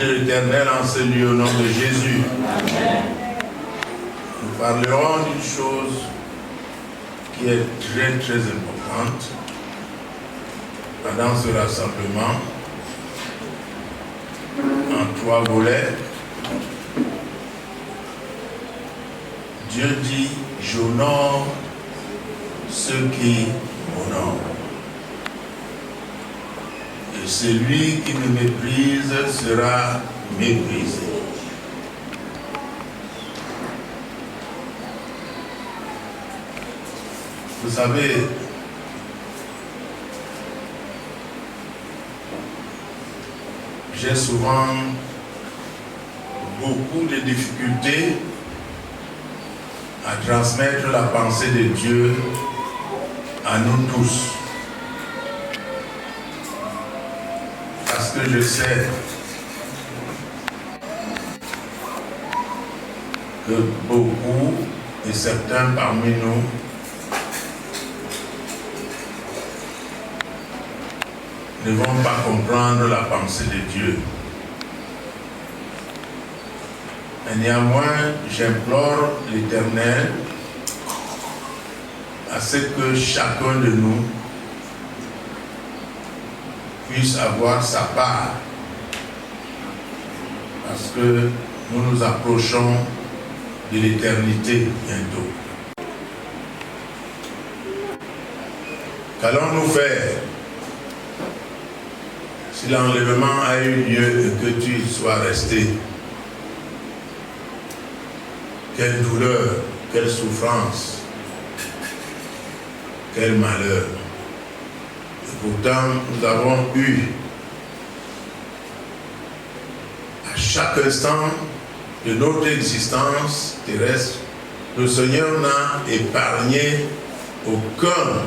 de l'Éternel en ce lieu au nom de Jésus. Amen. Nous parlerons d'une chose qui est très très importante pendant ce rassemblement en 3 volets. Dieu dit, j'honore ceux qui m'honorent. Et celui qui me méprise sera méprisé. Vous savez, j'ai souvent beaucoup de difficultés à transmettre la pensée de Dieu à nous tous. Parce que je sais que beaucoup et certains parmi nous ne vont pas comprendre la pensée de Dieu. Et néanmoins, j'implore l'Éternel à ce que chacun de nous puisse avoir sa part. Parce que nous nous approchons de l'éternité bientôt. Qu'allons-nous faire si l'enlèvement a eu lieu et que tu sois resté? Quelle douleur, quelle souffrance, quel malheur. Et pourtant, nous avons eu à chaque instant de notre existence terrestre, le Seigneur n'a épargné aucun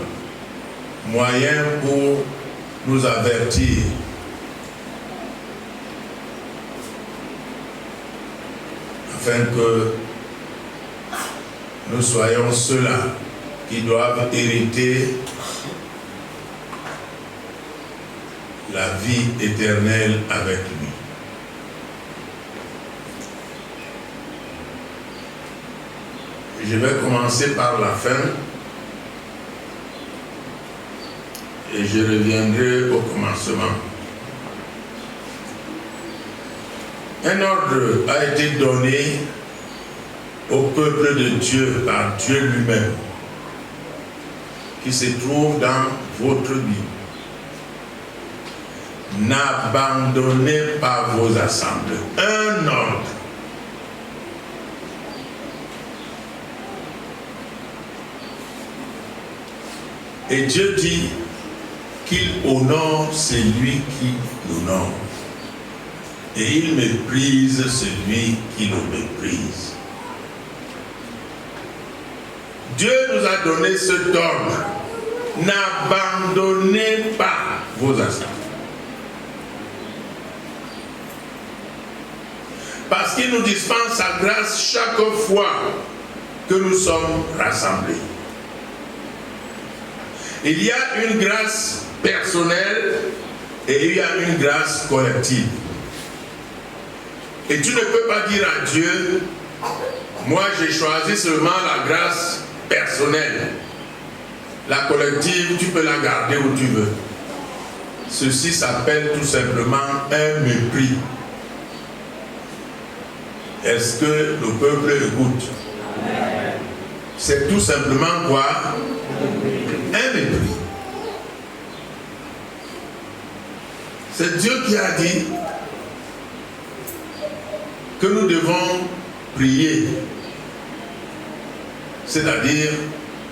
moyen pour nous avertir. Afin que nous soyons ceux-là qui doivent hériter la vie éternelle avec lui. Je vais commencer par la fin et je reviendrai au commencement. Un ordre a été donné au peuple de Dieu par Dieu lui-même, qui se trouve dans votre Bible. N'abandonnez pas vos assemblées. Un ordre. Et Dieu dit qu'il honore celui qui l'honore. Et il méprise celui qui le méprise. Dieu nous a donné cet ordre. N'abandonnez pas vos assemblées. Parce qu'il nous dispense sa grâce chaque fois que nous sommes rassemblés. Il y a une grâce personnelle et il y a une grâce collective. Et tu ne peux pas dire à Dieu, moi j'ai choisi seulement la grâce personnelle. La collective, tu peux la garder où tu veux. Ceci s'appelle tout simplement un mépris. Est-ce que le peuple écoute? C'est tout simplement quoi? Un mépris. C'est Dieu qui a dit que nous devons prier, c'est-à-dire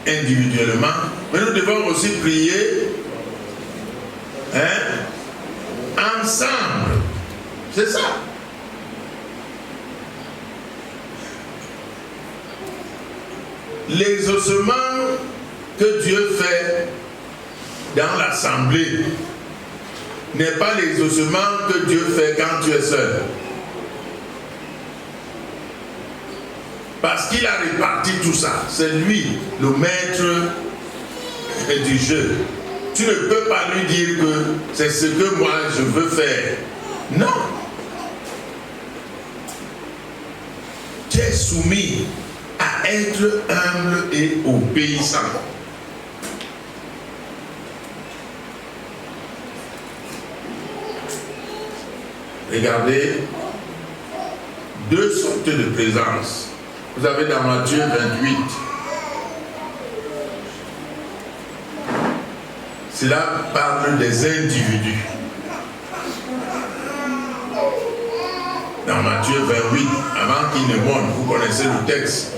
individuellement, mais nous devons aussi prier ensemble. C'est ça. L'exaucement que Dieu fait dans l'assemblée n'est pas l'exaucement que Dieu fait quand tu es seul. Parce qu'il a réparti tout ça. C'est lui, le maître du jeu. Tu ne peux pas lui dire que c'est ce que moi je veux faire. Non. tu es soumis à être humble et obéissant. Regardez deux sortes de présence. Vous avez dans Matthieu 28. Cela parle des individus. Dans Matthieu 28, avant qu'il ne monte, vous connaissez le texte.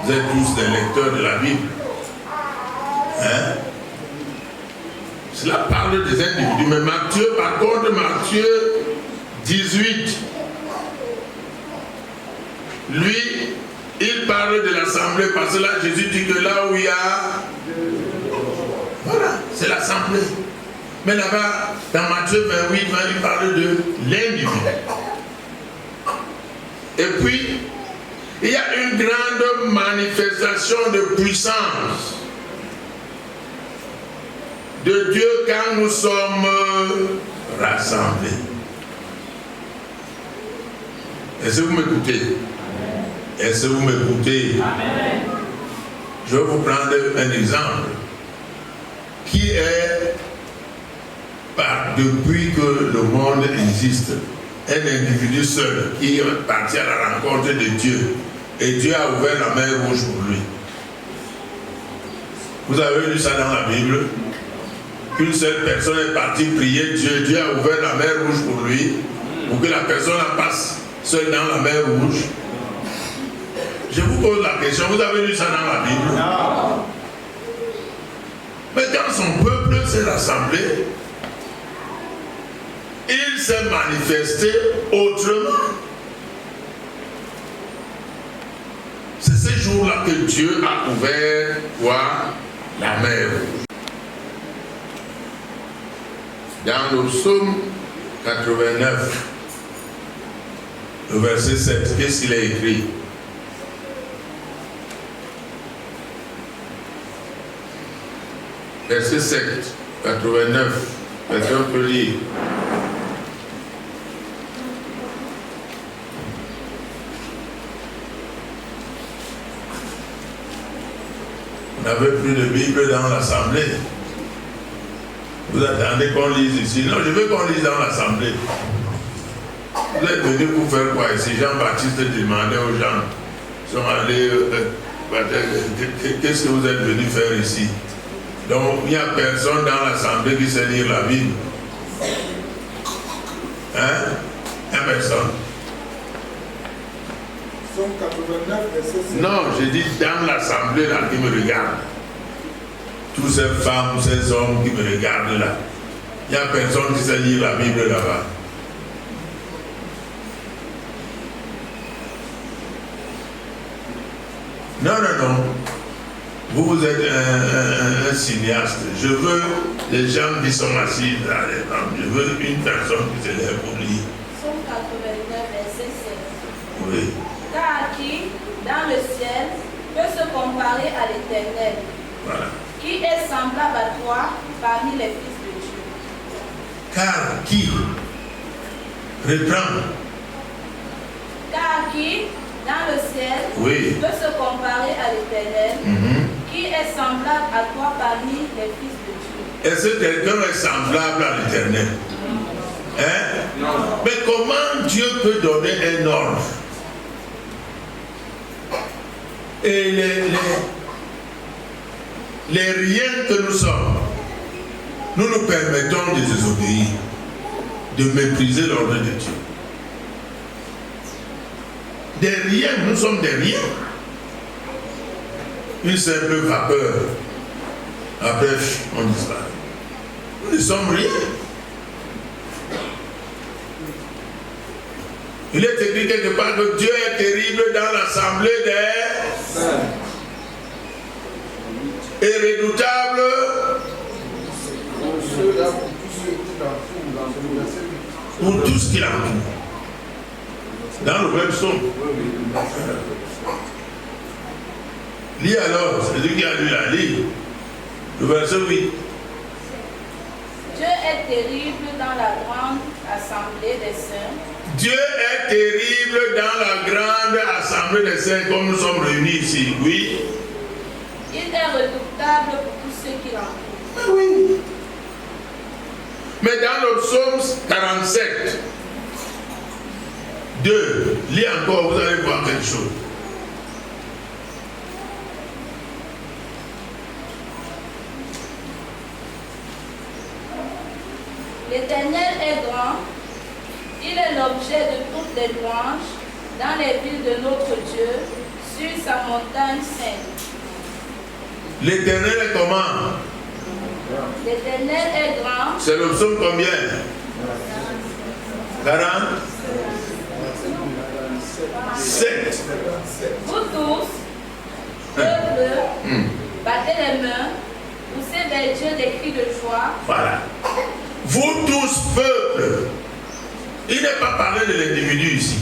Vous êtes tous des lecteurs de la Bible. Hein? Cela parle des individus. Mais Matthieu, par contre, Matthieu 18, lui, il parle de l'assemblée, parce que là, Jésus dit que là où il y a... Voilà, c'est l'assemblée. Mais là-bas, dans Matthieu 28, il parle de l'individu. Et puis, il y a une grande manifestation de puissance de Dieu quand nous sommes rassemblés. Est-ce que vous m'écoutez? Est-ce que vous m'écoutez? Je vais vous prendre un exemple qui est, depuis que le monde existe, un individu seul qui est parti à la rencontre de Dieu et Dieu a ouvert la mer rouge pour lui. Vous avez lu ça dans la Bible? Qu'une seule personne est partie prier Dieu, Dieu a ouvert la mer rouge pour lui, pour que la personne en passe seule dans la mer rouge. Je vous pose la question, vous avez lu ça dans la Bible? Non. Mais quand son peuple s'est rassemblé, il s'est manifesté autrement. C'est ce jour-là que Dieu a ouvert la mer. Dans le psaume 89, le verset 7, qu'est-ce qu'il a écrit? Verset 7, 89, verset on peut lire. On n'avait plus de Bible dans l'assemblée. Vous attendez qu'on lise ici? Non, je veux qu'on lise dans l'assemblée. Vous êtes venus pour faire quoi ici? Jean-Baptiste demandait aux gens, ils sont allés, qu'est-ce que vous êtes venus faire ici? Donc, il n'y a personne dans l'assemblée qui sait lire la Bible. Hein? Il n'y a personne. Psaume 89, verset 7. Non, j'ai dit dans l'assemblée là qui me regarde. Tous ces femmes, ces hommes qui me regardent là. Il n'y a personne qui sait lire la Bible là-bas. Non, non, non. Vous êtes un cinéaste. Je veux les gens qui sont assis là. Je veux une personne qui se lève pour lire. Psaume 89, verset 7. Oui. Car qui, dans le ciel, peut se comparer à l'Éternel? Voilà. Qui est semblable à toi parmi les fils de Dieu? Car qui? Reprends. Car qui, dans le ciel, Oui. peut se comparer à l'Éternel? Qui est semblable à toi parmi les fils de Dieu? Est-ce que quelqu'un est semblable à l'Éternel? Hein? Non. Mais comment Dieu peut donner un ordre? Et les riens que nous sommes, nous nous permettons de désobéir, de mépriser l'ordre de Dieu. Des riens, nous sommes des riens. Une simple vapeur. Après, on disparaît. Nous ne sommes rien. Il est écrit quelque part que Dieu est terrible dans l'assemblée des saints. Et redoutable pour tout ce qu'il entoure. Dans le même psaume. Lis alors, c'est lui qui a lu la lit. Le verset 8. Dieu est terrible dans la grande assemblée des saints. Dieu est terrible dans la grande assemblée des saints comme nous sommes réunis ici, oui. Il est redoutable pour tous ceux qui l'entourent. Oui. Mais dans le psaume 47, 2, lis encore, vous allez voir quelque chose. L'Éternel est grand, il est l'objet de toutes les louanges dans les villes de notre Dieu, sur sa montagne sainte. L'Éternel est comment? L'Éternel est grand. C'est le psaume combien? 47. Vous tous, peuple, battez les mains, poussez vers Dieu des cris de joie. Voilà. Vous tous, peuple. Il n'est pas parlé de l'individu ici.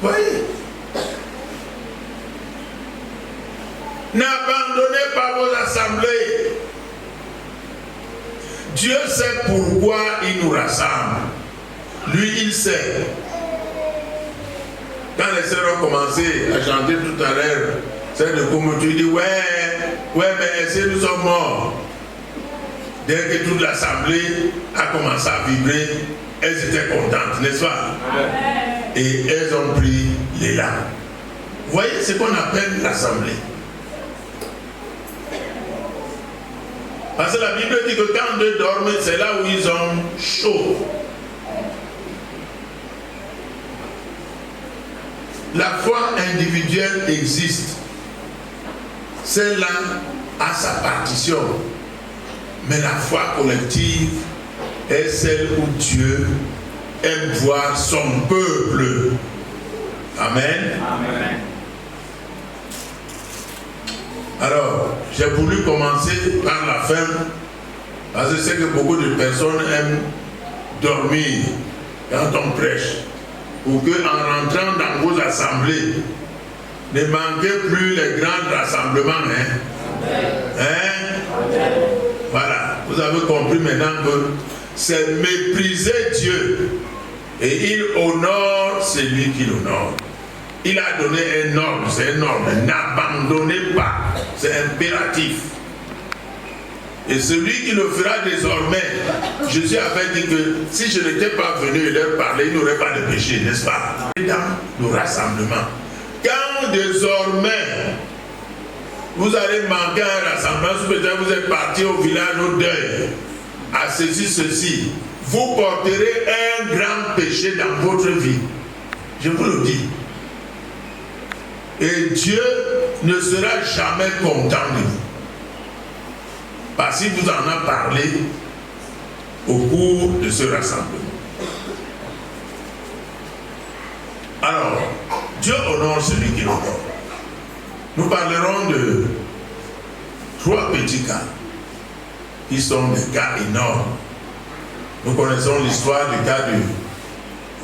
Voyez. N'abandonnez pas vos assemblées. Dieu sait pourquoi il nous rassemble. Lui, il sait. Quand les sœurs ont commencé à chanter tout à l'heure, c'est de comme tu dis, ouais, mais si nous sommes morts. Dès que toute l'assemblée a commencé à vibrer, elles étaient contentes, n'est-ce pas? Et elles ont pris l'élan. Vous voyez ce qu'on appelle l'assemblée. Parce que la Bible dit que quand deux dorment, c'est là où ils ont chaud. La foi individuelle existe. Celle-là a sa partition. Mais la foi collective est celle où Dieu aime voir son peuple. Amen. Amen. Alors, j'ai voulu commencer par la fin, parce que je sais que beaucoup de personnes aiment dormir quand on prêche, pour qu'en rentrant dans vos assemblées, ne manquez plus les grands rassemblements. Voilà, vous avez compris maintenant que c'est mépriser Dieu, et il honore celui qui l'honore. Il a donné un ordre, c'est un ordre. N'abandonnez pas, c'est impératif. Et celui qui le fera désormais, Jésus avait dit que si je n'étais pas venu leur parler, il n'aurait pas de péché, n'est-ce pas? Dans le rassemblement. Quand désormais vous allez manquer un rassemblement, peut-être vous êtes parti au village au deuil, à ceci, vous porterez un grand péché dans votre vie. Je vous le dis. Et Dieu ne sera jamais content de vous. Parce qu'il vous en a parlé au cours de ce rassemblement. Alors, Dieu honore celui qui l'honore. Nous parlerons de 3 petits cas qui sont des cas énormes. Nous connaissons l'histoire du cas du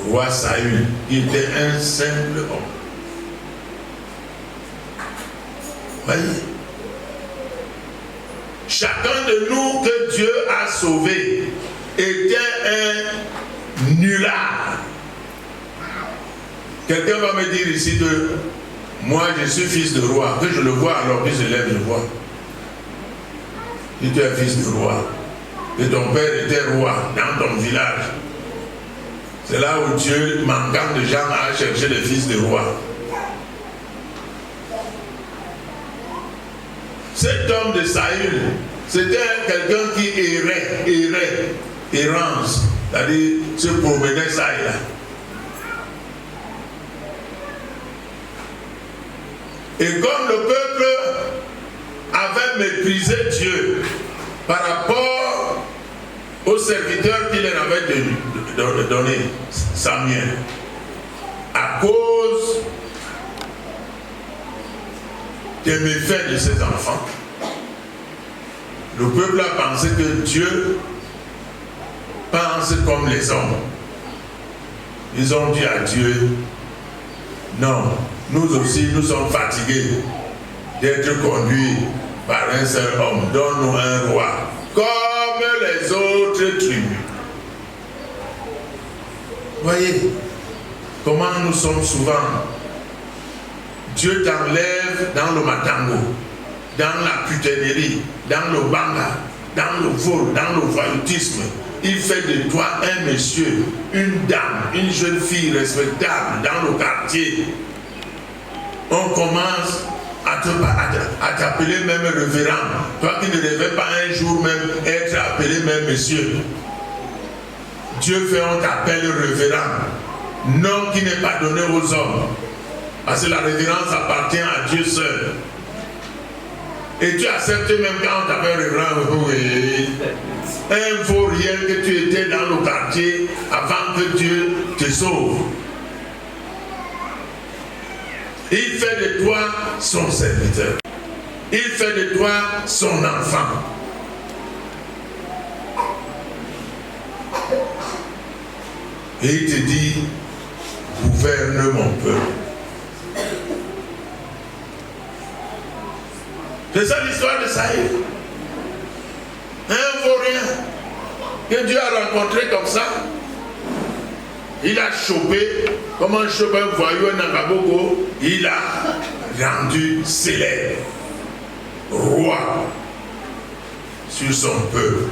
roi Saül, qui était un simple homme. Voyez, chacun de nous que Dieu a sauvé était un nulard. Quelqu'un va me dire ici que moi je suis fils de roi, que je le vois alors que je lève le voix. Si tu es fils de roi, que ton père était roi dans ton village, c'est là où Dieu, manquant de gens, a cherché les fils de roi. Cet homme de Saül, c'était quelqu'un qui errait, errance, c'est-à-dire se promenait ça et là. Et comme le peuple avait méprisé Dieu par rapport au serviteur qu'il leur avait donné, Samuel, à cause des méfaits de ses enfants, le peuple a pensé que Dieu pense comme les hommes. Ils ont dit à Dieu, non, nous aussi nous sommes fatigués d'être conduits par un seul homme, donne-nous un roi, comme les autres tribus. Voyez comment nous sommes souvent. Dieu t'enlève dans le matango, dans la putainerie, dans le banga, dans le vol, dans le voyoutisme. Il fait de toi un monsieur, une dame, une jeune fille respectable dans le quartier. On commence à t'appeler même révérend. Toi qui ne rêvais pas un jour même être appelé même monsieur. Dieu fait, on t'appelle révérend. Nom qui n'est pas donné aux hommes. Parce que la révérence appartient à Dieu seul. Et tu acceptes même quand on t'appelle révérend. Oui. Un vaurien que tu étais dans le quartier avant que Dieu te sauve. Il fait de toi son serviteur. Il fait de toi son enfant. Et il te dit, gouverne mon peuple. C'est ça l'histoire de Saïd. Un vaurien que Dieu a rencontré comme ça. Il a chopé, comme un chope un voyou, un Nangaboko, il a rendu célèbre, roi sur son peuple.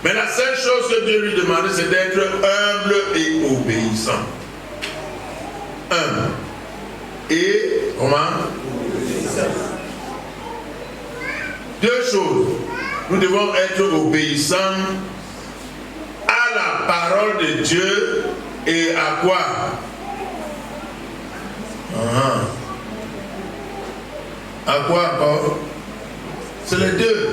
Mais la seule chose que Dieu lui demandait, c'est d'être humble et obéissant. Humble et comment? Deux choses. Nous devons être obéissants à la parole de Dieu et à quoi? À quoi? C'est les deux.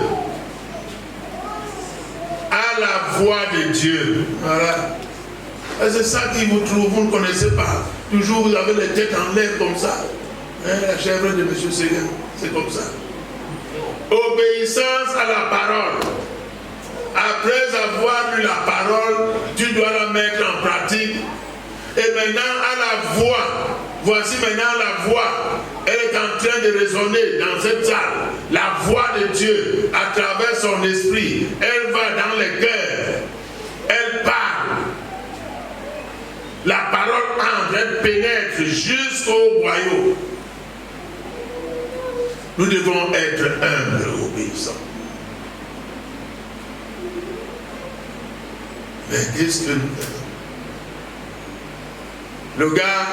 À la voix de Dieu. Voilà. C'est ça qui vous trouve, vous ne connaissez pas. Toujours vous avez les têtes en l'air comme ça. La chèvre de M. Séguin, c'est comme ça. Obéissance à la parole. Après avoir lu la parole, tu dois la mettre en pratique. Et maintenant, à la voix, voici maintenant la voix. Elle est en train de résonner dans cette salle. La voix de Dieu, à travers son esprit, elle va dans les cœurs. Elle parle. La parole entre, elle pénètre jusqu'au royaume. Nous devons être humbles et obéissants. Mais qu'est-ce que nous faisons? Le gars,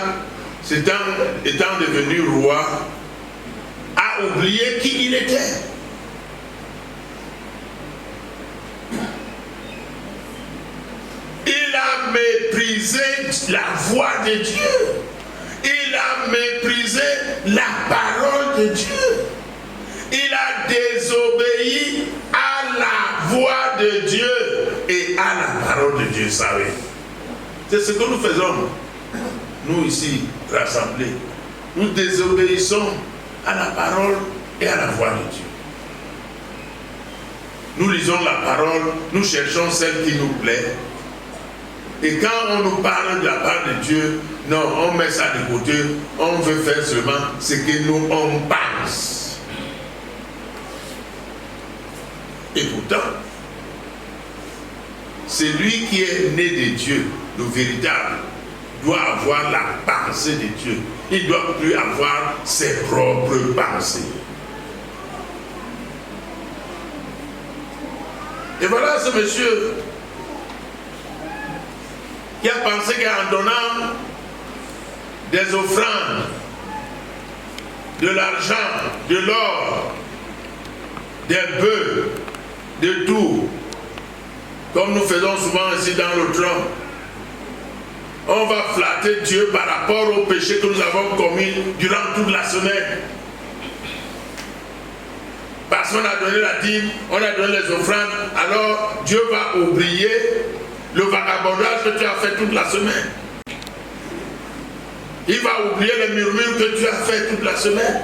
étant devenu roi, a oublié qui il était. Il a méprisé la voix de Dieu. Il a méprisé la parole de Dieu. Il a désobéi à la voix de Dieu et à la parole de Dieu, savez. C'est ce que nous faisons, nous ici, rassemblés. Nous désobéissons à la parole et à la voix de Dieu. Nous lisons la parole, nous cherchons celle qui nous plaît. Et quand on nous parle de la part de Dieu, non, on met ça de côté, on veut faire seulement ce que nous on pense. Et pourtant, celui qui est né de Dieu, le véritable, doit avoir la pensée de Dieu. Il ne doit plus avoir ses propres pensées. Et voilà ce monsieur qui a pensé qu'en donnant des offrandes, de l'argent, de l'or, des bœufs, de tout, comme nous faisons souvent ici dans le trône, on va flatter Dieu par rapport au péché que nous avons commis durant toute la semaine. Parce qu'on a donné la dîme, on a donné les offrandes, alors Dieu va oublier le vagabondage que tu as fait toute la semaine. Il va oublier les murmures que tu as fait toute la semaine.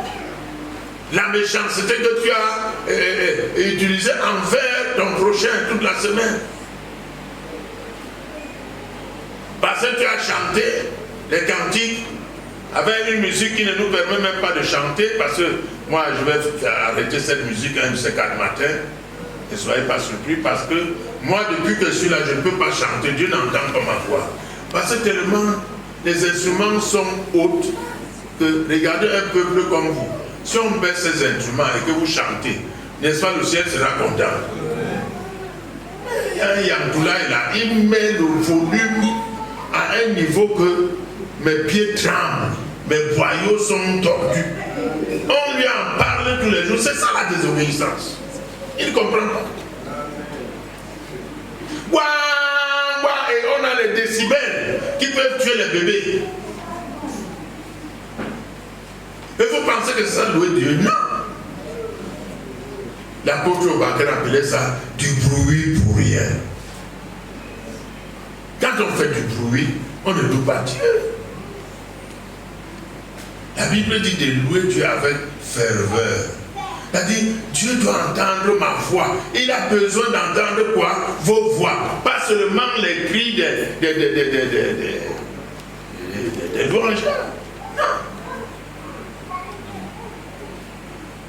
La méchanceté que tu as utilisée envers ton prochain toute la semaine. Parce que tu as chanté les cantiques avec une musique qui ne nous permet même pas de chanter, parce que moi je vais arrêter cette musique un de ces 4 matins, ne soyez pas surpris, parce que Moi, depuis que je suis là, je ne peux pas chanter. Dieu n'entend pas ma voix. Parce que tellement les instruments sont hautes que regardez un peuple comme vous. Si on baisse ces instruments et que vous chantez, n'est-ce pas, le ciel sera content. Il y a un Yantoulaye là, il met le volume à un niveau que mes pieds tremblent, mes boyaux sont tordus. On lui en parle tous les jours, c'est ça la désobéissance. Il ne comprend pas. Et on a les décibels qui peuvent tuer les bébés. Et vous pensez que c'est ça louer Dieu? Non. L'apôtre Obakar appelait ça du bruit pour rien. Quand on fait du bruit, on ne loue pas Dieu. La Bible dit de louer Dieu avec ferveur. C'est-à-dire, Dieu doit entendre ma voix. Il a besoin d'entendre quoi? Vos voix. Pas seulement les cris des louangeurs. Non.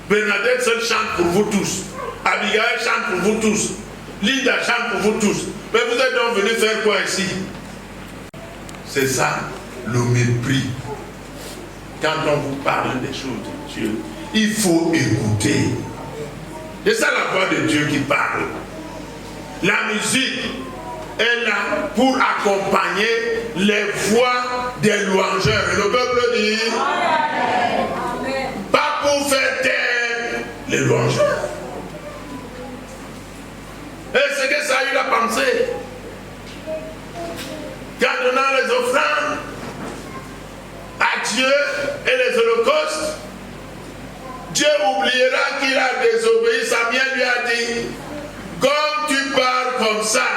Bernadette seule chante pour vous tous. Abigail chante pour vous tous. Linda chante pour vous tous. Mais vous êtes donc venus faire quoi ici? C'est ça, le mépris. Quand on vous parle des choses de Dieu, il faut écouter. C'est ça la voix de Dieu qui parle. La musique est là pour accompagner les voix des louangeurs. Et le peuple dit Amen. Pas pour faire taire les louangeurs. Et c'est que ça a eu la pensée. Qu'en donnant les offrandes à Dieu et les holocaustes, Dieu oubliera qu'il a désobéi. Samuel lui a dit, comme tu parles comme ça,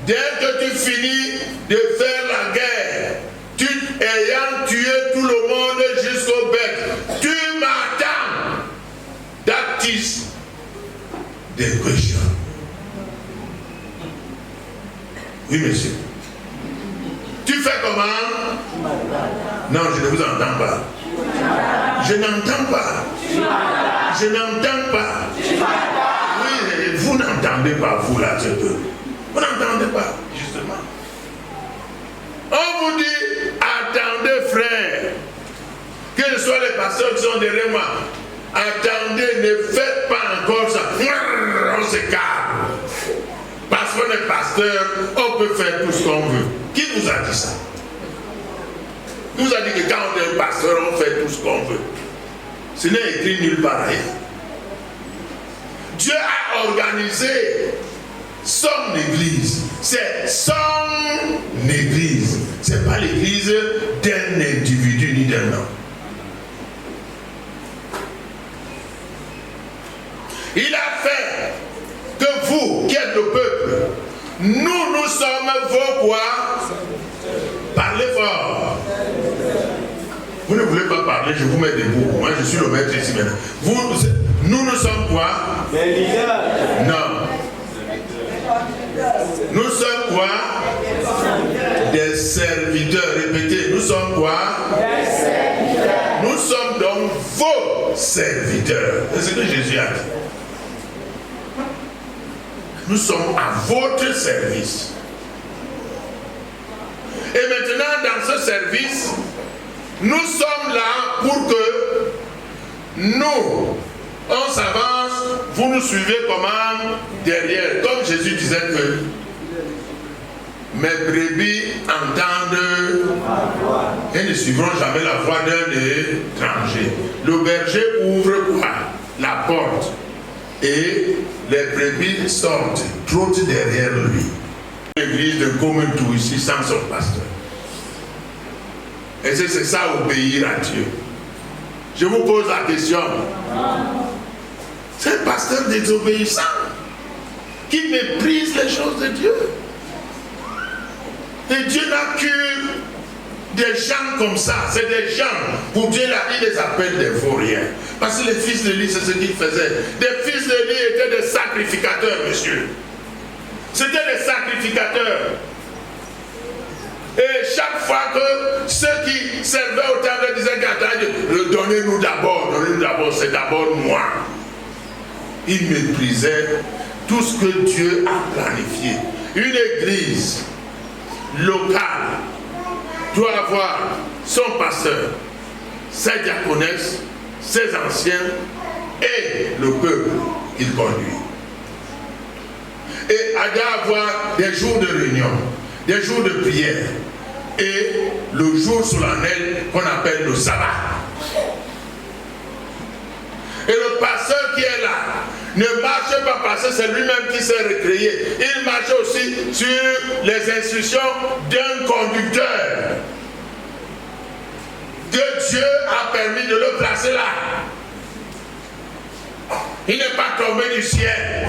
dès que tu finis de faire la guerre, tu ayant tué tout le monde jusqu'au bec, tu m'attends. That is the question. Oui, monsieur. Tu fais comment? Non, je ne vous entends pas. Je n'entends pas. Je n'entends pas. Oui, vous n'entendez pas, vous là, ce peu. Vous n'entendez pas, justement. On vous dit, attendez, frère. Que ce soit les pasteurs qui sont derrière moi. Attendez, ne faites pas encore ça. On se calme. Parce qu'on est pasteur, on peut faire tout ce qu'on veut. Qui vous a dit ça? Qui vous a dit que quand on est pasteur, on fait tout ce qu'on veut? Ce n'est écrit nulle part ailleurs. Dieu a organisé son église. C'est son église. Ce n'est pas l'église d'un individu ni d'un homme. Il a fait que vous, qui êtes le peuple, nous sommes vos quoi? Parlez fort. Vous ne voulez pas parler, je vous mets debout. Moi, je suis le maître ici maintenant. Nous sommes quoi? Des leaders. Non. Nous sommes quoi? Des serviteurs. Répétez, nous sommes quoi? Des serviteurs. Nous sommes donc vos serviteurs. C'est ce que Jésus a dit. Nous sommes à votre service. Et maintenant, dans ce service, nous sommes là pour que nous, on s'avance, vous nous suivez comment? Derrière. Comme Jésus disait que mes brebis entendent et ne suivront jamais la voix d'un étranger. Le berger ouvre quoi? La porte. Et les brebis sortent, trottent derrière lui. L'église de Komentou ici sans son pasteur. Et c'est ça, obéir à Dieu. Je vous pose la question. C'est un pasteur désobéissant qui méprise les choses de Dieu. Et Dieu n'a que des gens comme ça. C'est des gens, pour Dieu là, il les appelle des vauriens. Parce que les fils de Élie, c'est ce qu'ils faisaient. Des fils de Élie étaient des sacrificateurs, monsieur. C'était des sacrificateurs. Et chaque fois que ceux qui servaient au temple disaient, donnez-nous d'abord, c'est d'abord moi. Ils méprisaient tout ce que Dieu a planifié. Une église locale doit avoir son pasteur, ses diaconesses, ses anciens et le peuple qu'il conduit. Et il doit avoir des jours de réunion, des jours de prière et le jour solennel qu'on appelle le sabbat. Et le pasteur qui est là ne marche pas parce que c'est lui-même qui s'est recréé. Il marche aussi sur les instructions d'un conducteur que Dieu a permis de le placer là. Il n'est pas tombé du ciel.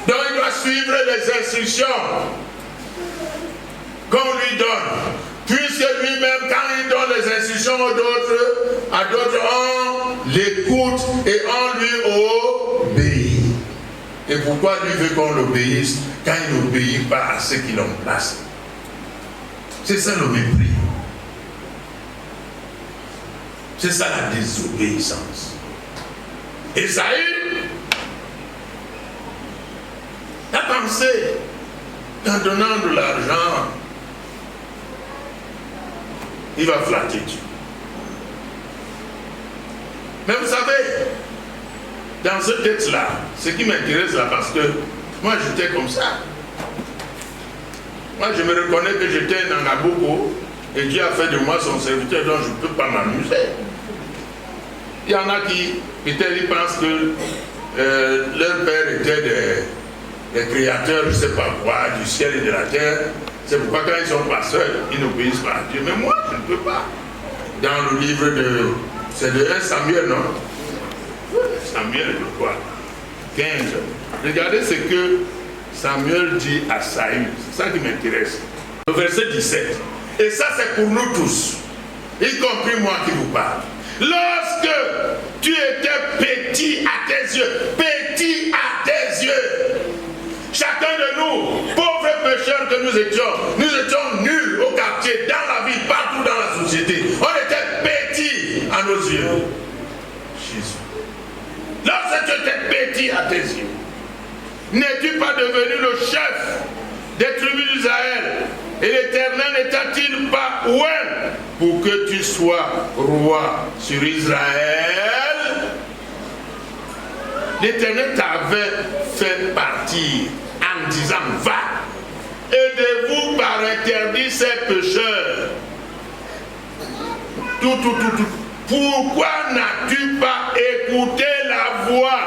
Donc il doit suivre les instructions qu'on lui donne. Puisque lui-même, quand il donne les instructions à d'autres, on l'écoute et on lui obéit. Et pourquoi lui veut qu'on l'obéisse quand il n'obéit pas à ceux qui l'ont placé? C'est ça le mépris. C'est ça la désobéissance. Esaü a pensé qu'en donnant de l'argent, il va flatter Dieu. Mais vous savez, dans ce texte-là, ce qui m'intéresse là, parce que moi j'étais comme ça. Moi je me reconnais que j'étais un Nangaboko et Dieu a fait de moi son serviteur, donc je ne peux pas m'amuser. Il y en a qui, peut-être, ils pensent que leur père était des créateurs, je ne sais pas quoi, du ciel et de la terre. C'est pourquoi quand ils sont pasteurs, ils n'obéissent pas à Dieu. Mais moi, je ne peux pas. Dans le livre de... C'est de 1 Samuel, non? Samuel, je crois. 15. Regardez ce que Samuel dit à Saül. C'est ça qui m'intéresse. Le verset 17. Et ça, c'est pour nous tous, y compris moi qui vous parle. Lorsque tu étais petit à tes yeux, chacun de nous, pauvres pécheurs que nous étions nuls au quartier, dans la vie, partout dans la société. On était petits à nos yeux. Jésus. Lorsque tu étais petit à tes yeux, n'es-tu pas devenu le chef des tribus d'Israël? Et l'Éternel n'était-il pas oint pour que tu sois roi sur Israël? L'Éternel t'avait fait partir en disant va, aidez-vous par interdire ces pécheurs. Pourquoi n'as-tu pas écouté la voix?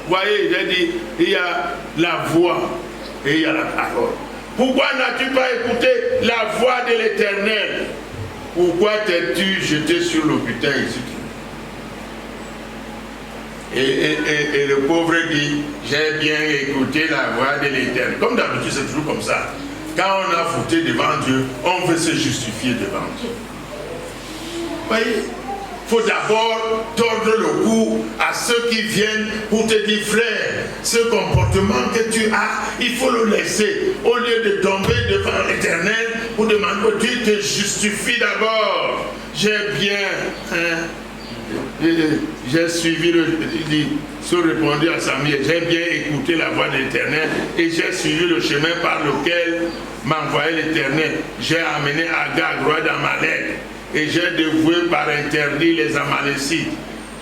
Vous voyez, il a dit, il y a la voix et il y a la parole. Pourquoi n'as-tu pas écouté la voix de l'Éternel? Pourquoi t'es-tu jeté sur le butin ici? Et le pauvre dit, j'ai bien écouté la voix de l'Éternel. Comme d'habitude, c'est toujours comme ça. Quand on a fauté devant Dieu, on veut se justifier devant Dieu. Vous voyez? Il faut d'abord tordre le cou à ceux qui viennent pour te dire, frère, ce comportement que tu as, il faut le laisser. Au lieu de tomber devant l'Éternel pour demander, Dieu te justifie d'abord. J'ai bien, j'ai suivi il dit, se répondit à Samuel, j'ai bien écouté la voix de l'Éternel et j'ai suivi le chemin par lequel m'a envoyé l'Éternel. J'ai amené Agag, roi d'Amalek, et j'ai dévoué par interdit les Amalécites.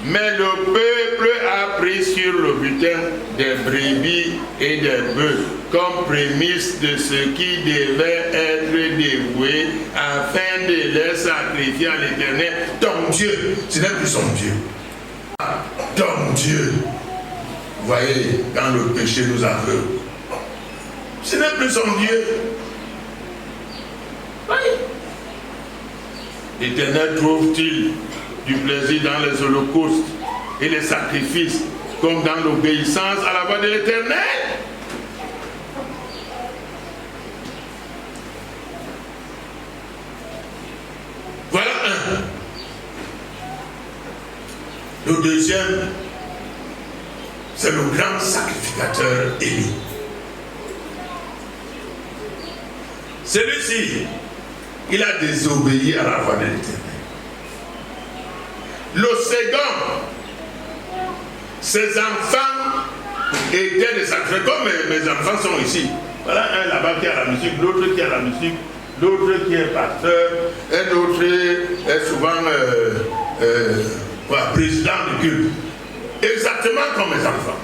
Mais le peuple a pris sur le butin des brebis et des bœufs comme prémisse de ce qui devait être dévoué afin de les sacrifier à l'Éternel. Ton Dieu, ce n'est plus son Dieu. Ton Dieu. Vous voyez, quand le péché nous aveugle, ce n'est plus son Dieu. Voyez. L'Éternel trouve-t-il du plaisir dans les holocaustes et les sacrifices comme dans l'obéissance à la voix de l'Éternel? Voilà un. Le deuxième, c'est le grand sacrificateur Élie. Celui-ci, il a désobéi à la voix de l'Éternel. Le second, Ses enfants étaient des sacrés, comme mes enfants sont ici. Voilà un là-bas qui a la musique, l'autre qui a la musique, l'autre qui est pasteur, un autre est souvent président du culte. Exactement comme mes enfants.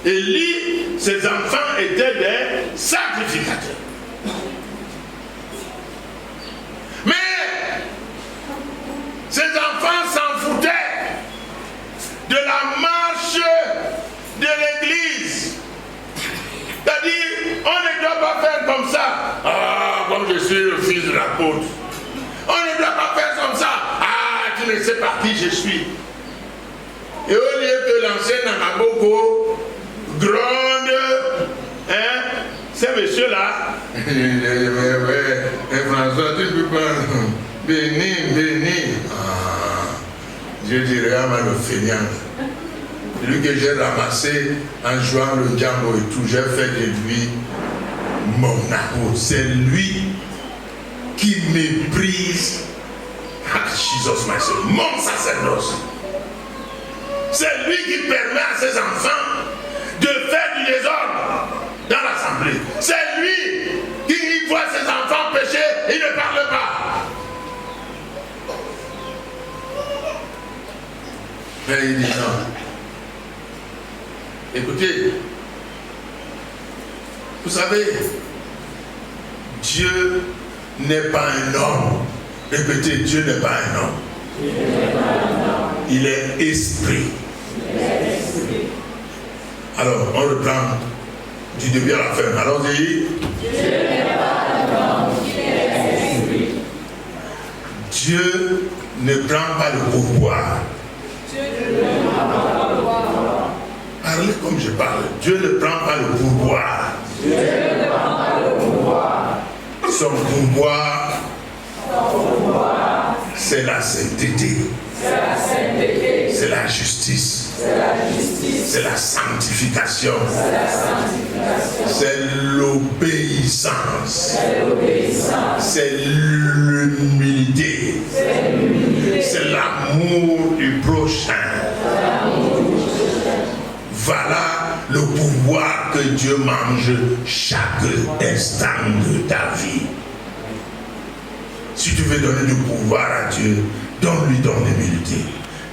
Élie, ses enfants étaient des sacrificateurs. Mais ses enfants s'en foutaient de la marche de l'église. C'est-à-dire, on ne doit pas faire comme ça. Ah, comme je suis le fils de l'apôtre. On ne doit pas faire comme ça. Ah, tu ne sais pas qui je suis. Et au lieu que l'ancien Namaboko gronde, hein, ces messieurs-là, François, tu ne peux pas béni. Ah, je dirais à le feignant. Lui que j'ai ramassé en jouant le djambo et tout, j'ai fait de lui mon apôtre. C'est lui qui méprise Jesus my soul, mon sacerdoce. C'est lui qui permet à ses enfants de faire du désordre dans l'assemblée. C'est lui qui voit ses enfants pécher, il ne parle pas. Mais il dit non. Écoutez, vous savez, Dieu n'est pas un homme. Répétez, Dieu n'est pas un homme. Il est esprit. Alors, on reprend du début à la fin. Allons-y. Dieu n'est pas un homme, il est esprit. Dieu ne prend pas le pouvoir. Dieu ne prend pas le pouvoir. Parlez comme je parle. Dieu ne prend pas le pouvoir. Dieu ne prend pas le pouvoir. Son pouvoir, c'est la sainteté. C'est la sainteté. C'est la justice. C'est la justice. C'est la sanctification. C'est la sanctification. C'est l'obéissance. C'est l'obéissance. C'est l'humilité. C'est l'humilité. C'est l'amour du prochain. Voilà le pouvoir que Dieu mange chaque instant de ta vie. Si tu veux donner du pouvoir à Dieu, donne-lui ton humilité.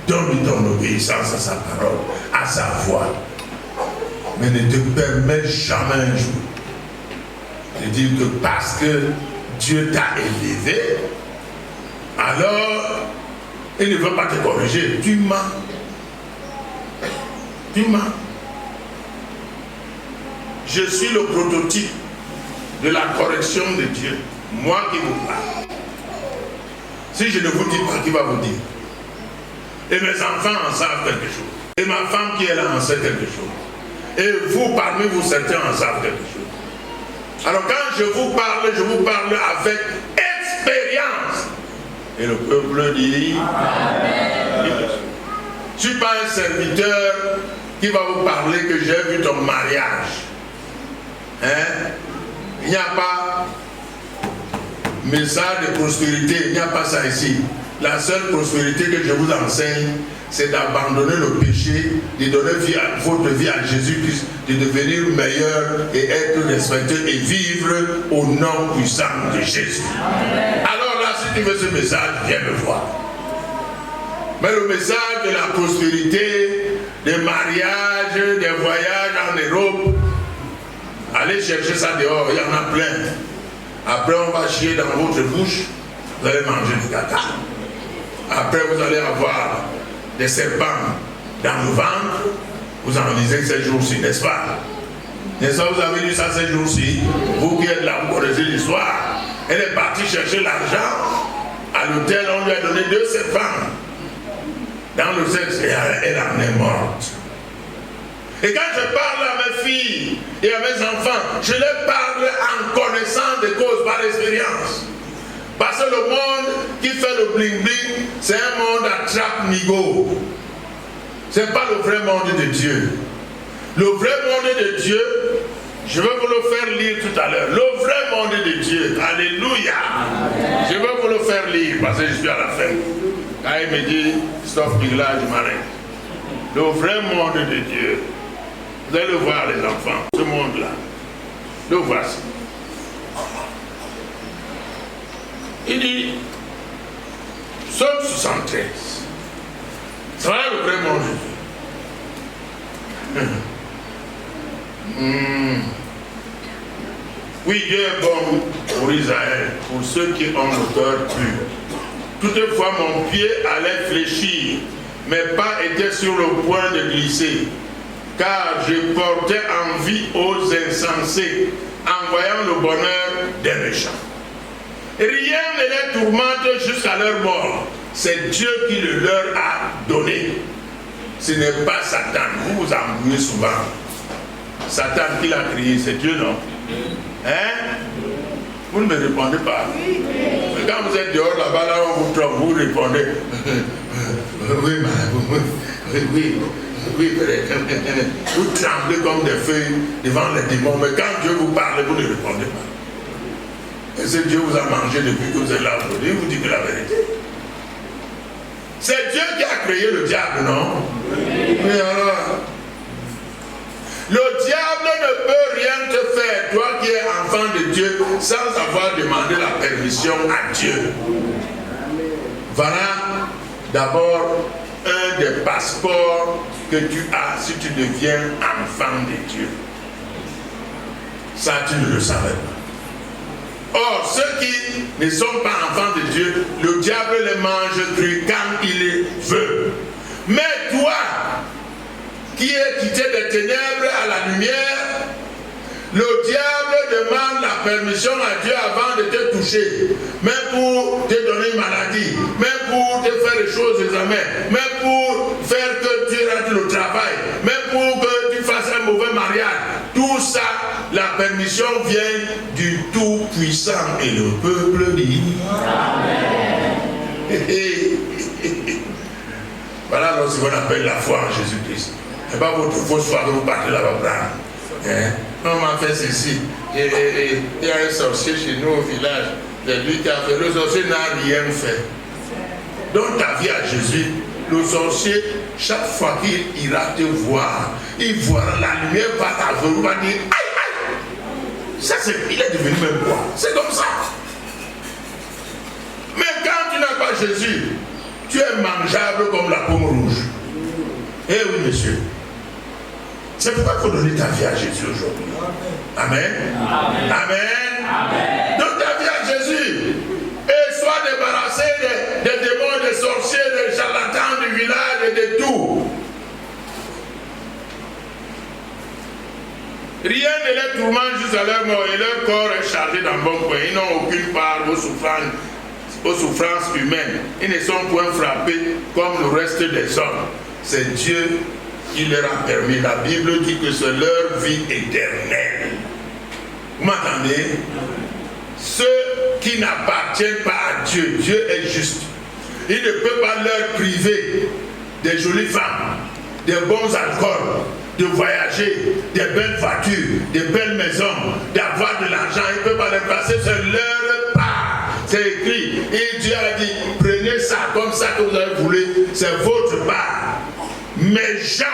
Donne-lui ton obéissance à sa parole, à sa voix. Mais ne te permets jamais un jour de dire que parce que Dieu t'a élevé, alors il ne veut pas te corriger. Tu mens. Tu mens. Je suis le prototype de la correction de Dieu. Moi qui vous parle. Si je ne vous dis pas, qui va vous dire? Et mes enfants en savent quelque chose. Et ma femme qui est là en sait quelque chose. Et vous, parmi vous, certains en savent quelque chose. Alors quand je vous parle avec expérience. Et le peuple dit Amen. Je ne suis pas un serviteur qui va vous parler que j'ai vu ton mariage. Hein? Il n'y a pas message de prospérité, il n'y a pas ça ici. La seule prospérité que je vous enseigne, c'est d'abandonner le péché, de donner votre vie à Jésus-Christ, de devenir meilleur et être respecté et vivre au nom puissant de Jésus. Alors là, si tu veux ce message, viens me voir. Mais le message de la prospérité, des mariages, des voyages en Europe, allez chercher ça dehors, il y en a plein. Après, on va chier dans votre bouche, vous allez manger du caca. Après, vous allez avoir des serpents dans le ventre, vous en lisez ces jours-ci, n'est-ce pas? N'est-ce pas, vous avez lu ça ces jours-ci? Vous qui êtes là, vous connaissez l'histoire. Elle est partie chercher l'argent. À l'hôtel, on lui a donné 2 serpents dans le sexe et elle en est morte. Et quand je parle à mes filles et à mes enfants, je leur parle en connaissant des causes par expérience. Parce que le monde qui fait le bling-bling, c'est un monde à trappe-nigo. Ce n'est pas le vrai monde de Dieu. Le vrai monde de Dieu, je vais vous le faire lire tout à l'heure. Le vrai monde de Dieu, alléluia. Amen. Je vais vous le faire lire parce que je suis à la fin. Quand il me dit, stop, là, je m'arrête. le vrai monde de Dieu. Vous allez le voir, les enfants, ce monde-là. Le voici. Il dit, Psaume 73. Voilà le vrai monde de Dieu. Oui, Dieu est bon pour Israël, pour ceux qui ont le cœur pur. Toutefois, mon pied allait fléchir, mes pas étaient sur le point de glisser, car je portais envie aux insensés, en voyant le bonheur des méchants. Rien ne les tourmente jusqu'à leur mort. C'est Dieu qui le leur a donné. Ce n'est pas Satan. Vous vous embrouillez souvent. Satan qui l'a créé, c'est Dieu, non? Hein? Vous ne me répondez pas. Mais quand vous êtes dehors là-bas, là, on vous trompe, vous répondez. Oui, vous tremblez comme des feuilles devant les démons. Mais quand Dieu vous parle, vous ne répondez pas. Et ce Dieu vous a mangé depuis que vous êtes là aujourd'hui, il vous dit que la vérité. C'est Dieu qui a créé le diable, non? Oui, alors. Le diable ne peut rien te faire, toi qui es enfant de Dieu, sans avoir demandé la permission à Dieu. Voilà d'abord un des passeports que tu as si tu deviens enfant de Dieu. Ça, tu ne le savais pas. Or, ceux qui ne sont pas enfants de Dieu, le diable les mange crus quand il les veut. Mais toi, qui est quitté des ténèbres à la lumière, le diable demande la permission à Dieu avant de te toucher, même pour te donner une maladie, même pour te faire les choses examens, même pour faire que tu rentres au travail, même pour que tu fasses un mauvais mariage. Tout ça, la permission vient du Tout-Puissant et le peuple dit Amen. Voilà ce qu'on appelle la foi en Jésus-Christ. Ce n'est pas votre fausse foi que vous partez là-bas prendre. Hein? On m'a fait ceci. Il y a un sorcier chez nous au village. C'est lui qui a fait. Le sorcier n'a rien fait. Donne ta vie à Jésus. Le sorcier, chaque fois qu'il ira te voir, il voira la lumière par ta vie. Il va dire aïe, aïe. Ça, il est devenu même quoi? C'est comme ça. Mais quand tu n'as pas Jésus, tu es mangeable comme la pomme rouge. Eh oui, monsieur. C'est pourquoi il faut donner ta vie à Jésus aujourd'hui. Amen. Amen. Amen. Amen. Donne ta vie à Jésus. Et sois débarrassé des démons, des sorciers, des charlatans du village et de tout. Rien ne les tourmente jusqu'à leur mort et leur corps est chargé d'un bon coin. Ils n'ont aucune part aux souffrances humaines. Ils ne sont point frappés comme le reste des hommes. C'est Dieu qui leur a permis. La Bible dit que c'est leur vie éternelle. Vous m'entendez? Ceux qui n'appartiennent pas à Dieu, Dieu est juste. Il ne peut pas leur priver des jolies femmes, des bons alcools, de voyager, des belles voitures, des belles maisons, d'avoir de l'argent. Il ne peut pas les passer, c'est leur part. C'est écrit. Et Dieu a dit, prenez ça comme ça que vous avez voulu, c'est votre part. Mes gens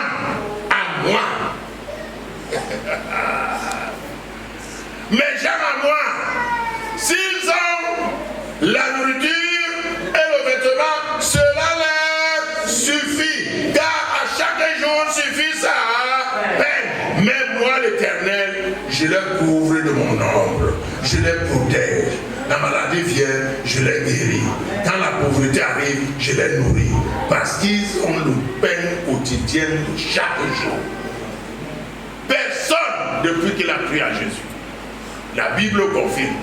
à moi. Mes gens à moi. S'ils ont la nourriture et le vêtement, cela leur suffit. Car à chaque jour suffit sa peine. Mais moi, l'Éternel, je les couvre de mon ombre. Je les protège. La maladie vient, je les guéris. Quand la pauvreté arrive, je les nourris. Parce qu'ils ont le pain quotidien de chaque jour. Personne, depuis qu'il a cru à Jésus. La Bible confirme.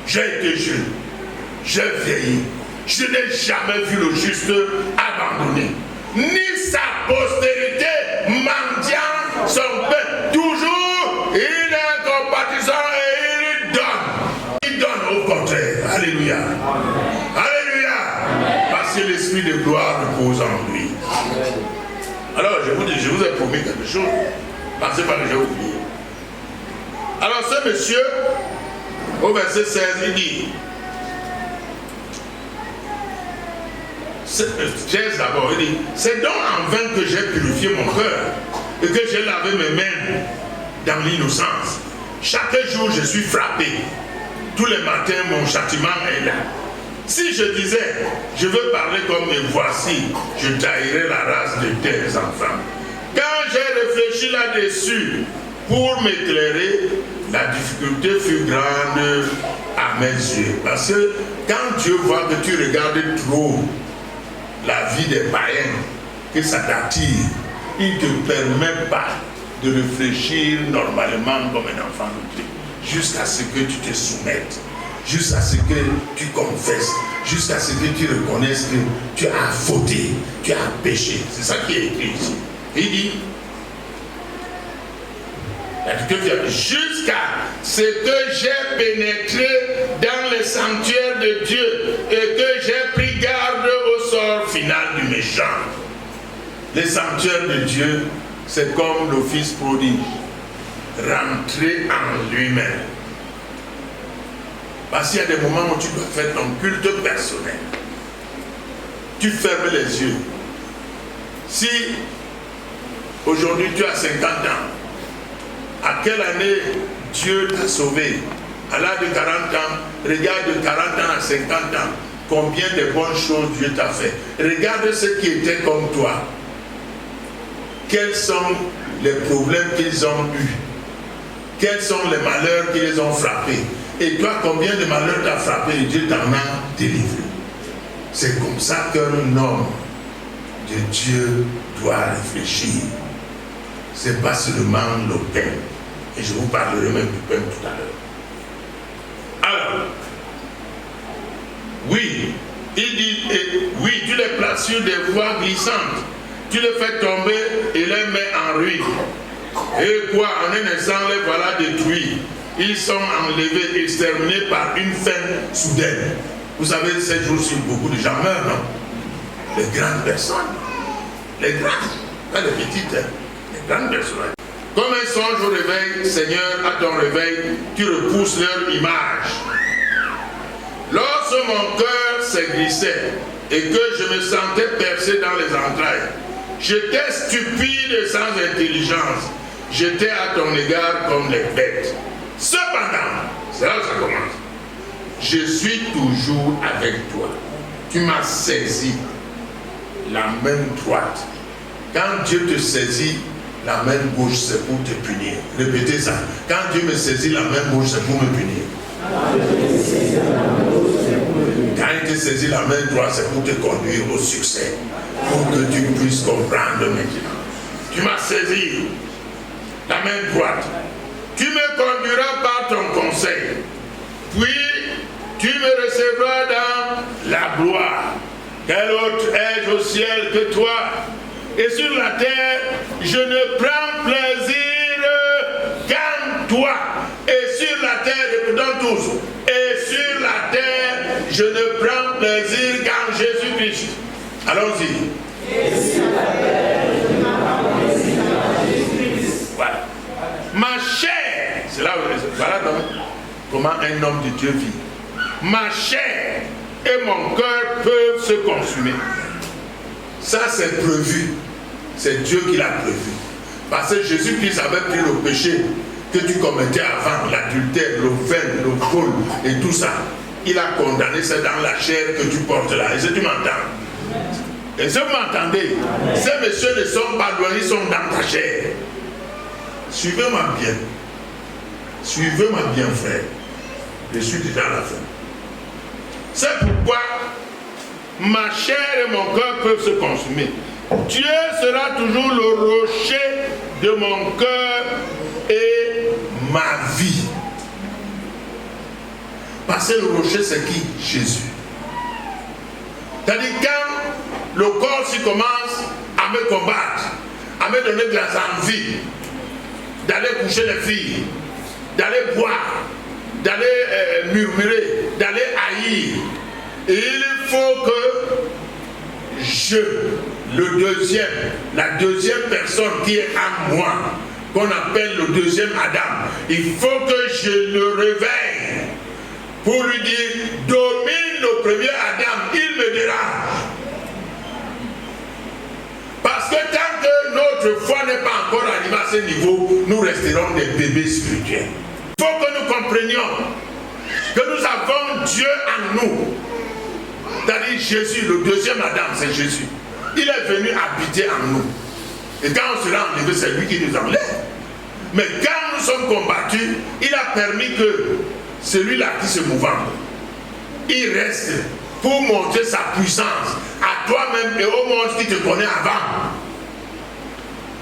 J'ai été jeune, j'ai vieilli. Je n'ai jamais vu le juste abandonné. Ni sa postérité mendiant son pain. Toujours, il est compatissant et il donne. Il donne au contraire. Alléluia. Alléluia. Parce que l'esprit de gloire repose en lui. Alors je vous dis, je vous ai promis quelque chose. Pensez pas que j'ai oublié. Alors ce monsieur, au verset 16, il dit, 16 d'abord, il dit, c'est donc en vain que j'ai purifié mon cœur et que j'ai lavé mes mains dans l'innocence. Chaque jour je suis frappé. Tous les matins mon châtiment est là. Si je disais, je veux parler comme et voici, je taillerai la race de tes enfants. Quand j'ai réfléchi là-dessus pour m'éclairer, la difficulté fut grande à mes yeux. Parce que quand Dieu voit que tu regardes trop la vie des païens, que ça t'attire, il ne te permet pas de réfléchir normalement comme un enfant de Dieu, jusqu'à ce que tu te soumettes, jusqu'à ce que tu confesses, jusqu'à ce que tu reconnaisses que tu as fauté, tu as péché. C'est ça qui est écrit ici. Il dit, jusqu'à ce que j'ai pénétré dans le sanctuaire de Dieu et que j'ai pris garde au sort final du méchant. Le sanctuaire de Dieu, c'est comme le fils prodigue, rentrer en lui-même. Parce qu'il y a des moments où tu dois faire ton culte personnel. Tu fermes les yeux. Si aujourd'hui tu as 50 ans, à quelle année Dieu t'a sauvé? À l'âge de 40 ans, regarde de 40 ans à 50 ans, combien de bonnes choses Dieu t'a fait. Regarde ceux qui étaient comme toi. Quels sont les problèmes qu'ils ont eus? Quels sont les malheurs qui les ont frappés? Et toi, combien de malheurs t'as frappé et Dieu t'en a délivré? C'est comme ça qu'un homme de Dieu doit réfléchir. C'est pas seulement le pain. Et je vous parlerai même du pain tout à l'heure. Alors, oui, il dit, oui, tu les places sur des voies glissantes. Tu les fais tomber et les mets en ruine. Et quoi, en un instant, les voilà détruits. Ils sont enlevés, exterminés par une fin soudaine. Vous savez, ces jours-ci, beaucoup de gens meurent, non? Les grandes personnes. Les grandes, pas les petites, hein? Les grandes personnes. Comme un songe au réveil, Seigneur, à ton réveil, tu repousses leur image. Lorsque mon cœur s'est glissé et que je me sentais percé dans les entrailles, j'étais stupide sans intelligence. J'étais à ton égard comme les bêtes. Cependant, c'est là où ça commence. Je suis toujours avec toi. Tu m'as saisi la main droite. Quand Dieu te saisit, la main gauche, c'est pour te punir. Répétez ça. Quand Dieu me saisit la main gauche, c'est pour me punir. Quand il te saisit la main droite, c'est pour te conduire au succès. Pour que tu puisses comprendre maintenant. Tu m'as saisi la main droite. Tu me conduiras par ton conseil. Puis, tu me recevras dans la gloire. Quel autre ai-je au ciel que toi? Et sur la terre, je ne prends plaisir qu'en toi. Et sur la terre, écoutons tous. Et sur la terre, je ne prends plaisir qu'en Jésus-Christ. Allons-y. Et sur la terre, je ne prends plaisir qu'en Jésus-Christ. Voilà. Ma chair, c'est là où voilà donc comment un homme de Dieu vit. Ma chair et mon cœur peuvent se consumer. Ça c'est prévu. C'est Dieu qui l'a prévu. Parce que Jésus-Christ avait pris le péché que tu commettais avant, l'adultère, le vin, le vol et tout ça. Il a condamné ça dans la chair que tu portes là. Est-ce que tu m'entends? Est-ce que vous m'entendez? Ces messieurs ne sont pas loin, ils sont dans ta chair. Suivez-moi bien. Suivez-moi bien, frère. Je suis déjà à la fin. C'est pourquoi ma chair et mon cœur peuvent se consumer. Dieu sera toujours le rocher de mon cœur et ma vie. Parce que le rocher, c'est qui? Jésus. C'est-à-dire quand le corps s'y commence à me combattre, à me donner de la envie, d'aller coucher les filles, d'aller boire, d'aller murmurer, d'aller haïr. Et il faut que la deuxième personne qui est en moi, qu'on appelle le deuxième Adam, il faut que je le réveille pour lui dire, domine le premier Adam, il me dérange. notre foi n'est pas encore arrivée à ce niveau, nous resterons des bébés spirituels. Il faut que nous comprenions que nous avons Dieu en nous. C'est-à-dire Jésus, le deuxième Adam, c'est Jésus. Il est venu habiter en nous. Et quand on sera enlevé, c'est lui qui nous enlève. Mais quand nous sommes combattus, il a permis que celui-là qui se mouvant, il reste pour montrer sa puissance à toi-même et au monde qui te connaît avant.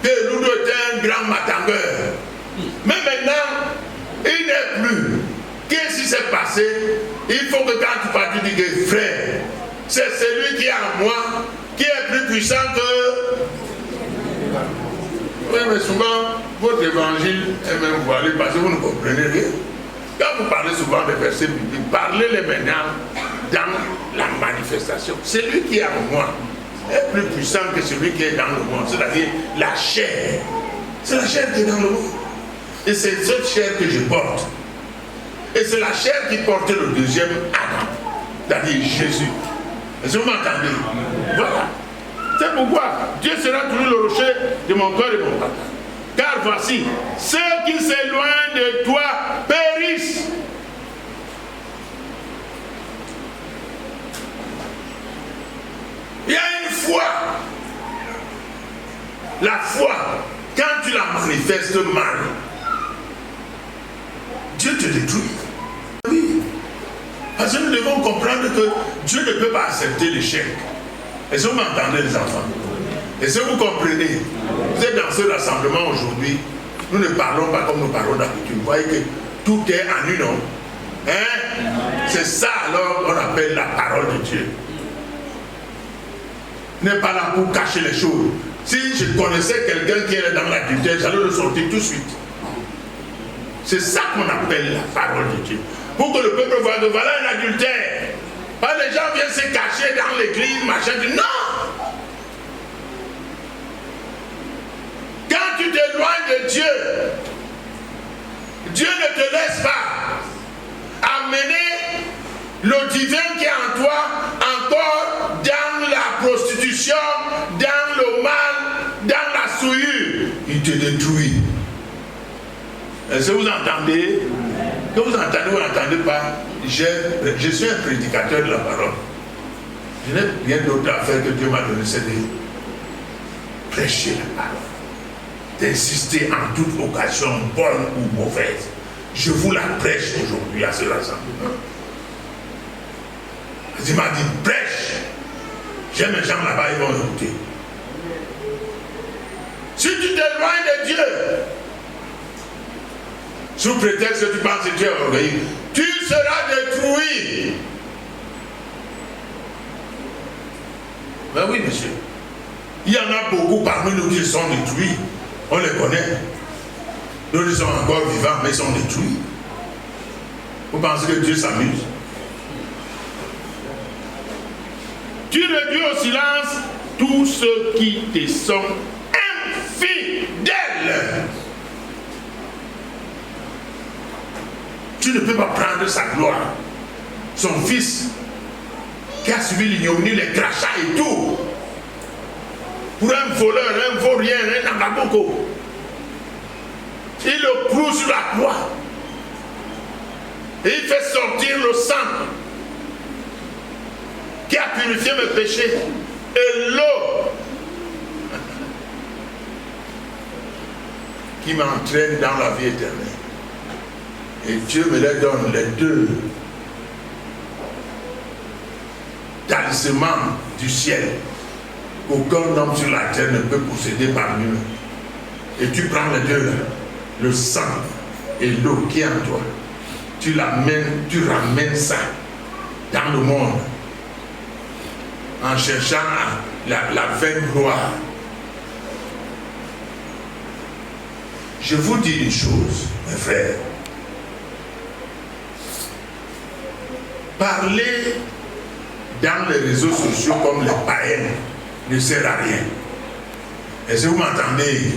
Que Ludo était un grand matangueur. Mais maintenant, il n'est plus. Qu'est-ce qui s'est passé? Il faut que quand tu parles, tu dis que frère, c'est celui qui est en moi, qui est plus puissant que... Oui, mais souvent, votre évangile est même voilé parce que vous ne comprenez rien. Quand vous parlez souvent des versets bibliques, parlez-les maintenant dans la manifestation. Celui qui est en moi est plus puissant que celui qui est dans le monde, c'est-à-dire la chair. C'est la chair qui est dans le monde. Et c'est cette chair que je porte. Et c'est la chair qui portait le deuxième Adam, c'est-à-dire Jésus. Est-ce que vous m'entendez? Voilà. C'est pourquoi Dieu sera toujours le rocher de mon cœur et de mon bâtard. Car voici, ceux qui s'éloignent de toi périssent. Il y a une foi. La foi, quand tu la manifestes mal, Dieu te détruit. Oui. Parce que nous devons comprendre que Dieu ne peut pas accepter l'échec. Est-ce que vous m'entendez, les enfants? Est-ce que vous comprenez? Vous êtes dans ce rassemblement aujourd'hui, nous ne parlons pas comme nous parlons d'habitude. Vous voyez que tout est en union. Hein? C'est ça alors qu'on appelle la parole de Dieu. N'est pas là pour cacher les choses. Si je connaissais quelqu'un qui est dans l'adultère, j'allais le sortir tout de suite. C'est ça qu'on appelle la parole de Dieu. Pour que le peuple voit que voilà un adultère. Pas les gens viennent se cacher dans l'église, machin. Non! Quand tu t'éloignes de Dieu, Dieu ne te laisse pas amener le divin qui est en toi encore dans la prostitution, dans le mal, dans la souillure. Il te détruit. Est-ce que vous entendez? Que vous entendez ou vous n'entendez pas? Je suis un prédicateur de la parole. Je n'ai rien d'autre à faire que Dieu m'a donné, c'est de prêcher la parole. D'insister en toute occasion, bonne ou mauvaise. Je vous la prêche aujourd'hui à ce rassemblement. Il m'a dit prêche. J'aime les gens là-bas, ils vont écouter. Si tu t'éloignes de Dieu, sous prétexte que tu penses que Dieu est orgueilleux, tu seras détruit. Ben oui, monsieur. Il y en a beaucoup parmi nous qui sont détruits. On les connaît. D'autres sont encore vivants, mais ils sont détruits. Vous pensez que Dieu s'amuse? Tu réduis au silence tous ceux qui te sont infidèles. Tu ne peux pas prendre sa gloire. Son fils, qui a subi l'ignominie, les crachats et tout. Pour un voleur, un vaurien, un amaboko. Il le cloue sur la croix. Et il fait sortir le sang qui a purifié mes péchés. Et l'eau qui m'entraîne dans la vie éternelle. Et Dieu me les donne, les deux talismans du ciel qu'aucun homme sur la terre ne peut posséder parmi nous. Et tu prends les deux là, le sang et l'eau qui est en toi. Tu l'amènes, tu ramènes ça dans le monde en cherchant la vaine gloire. Je vous dis une chose, mes frères. Parler dans les réseaux sociaux comme les païens ne sert à rien. Est-ce que vous m'entendez?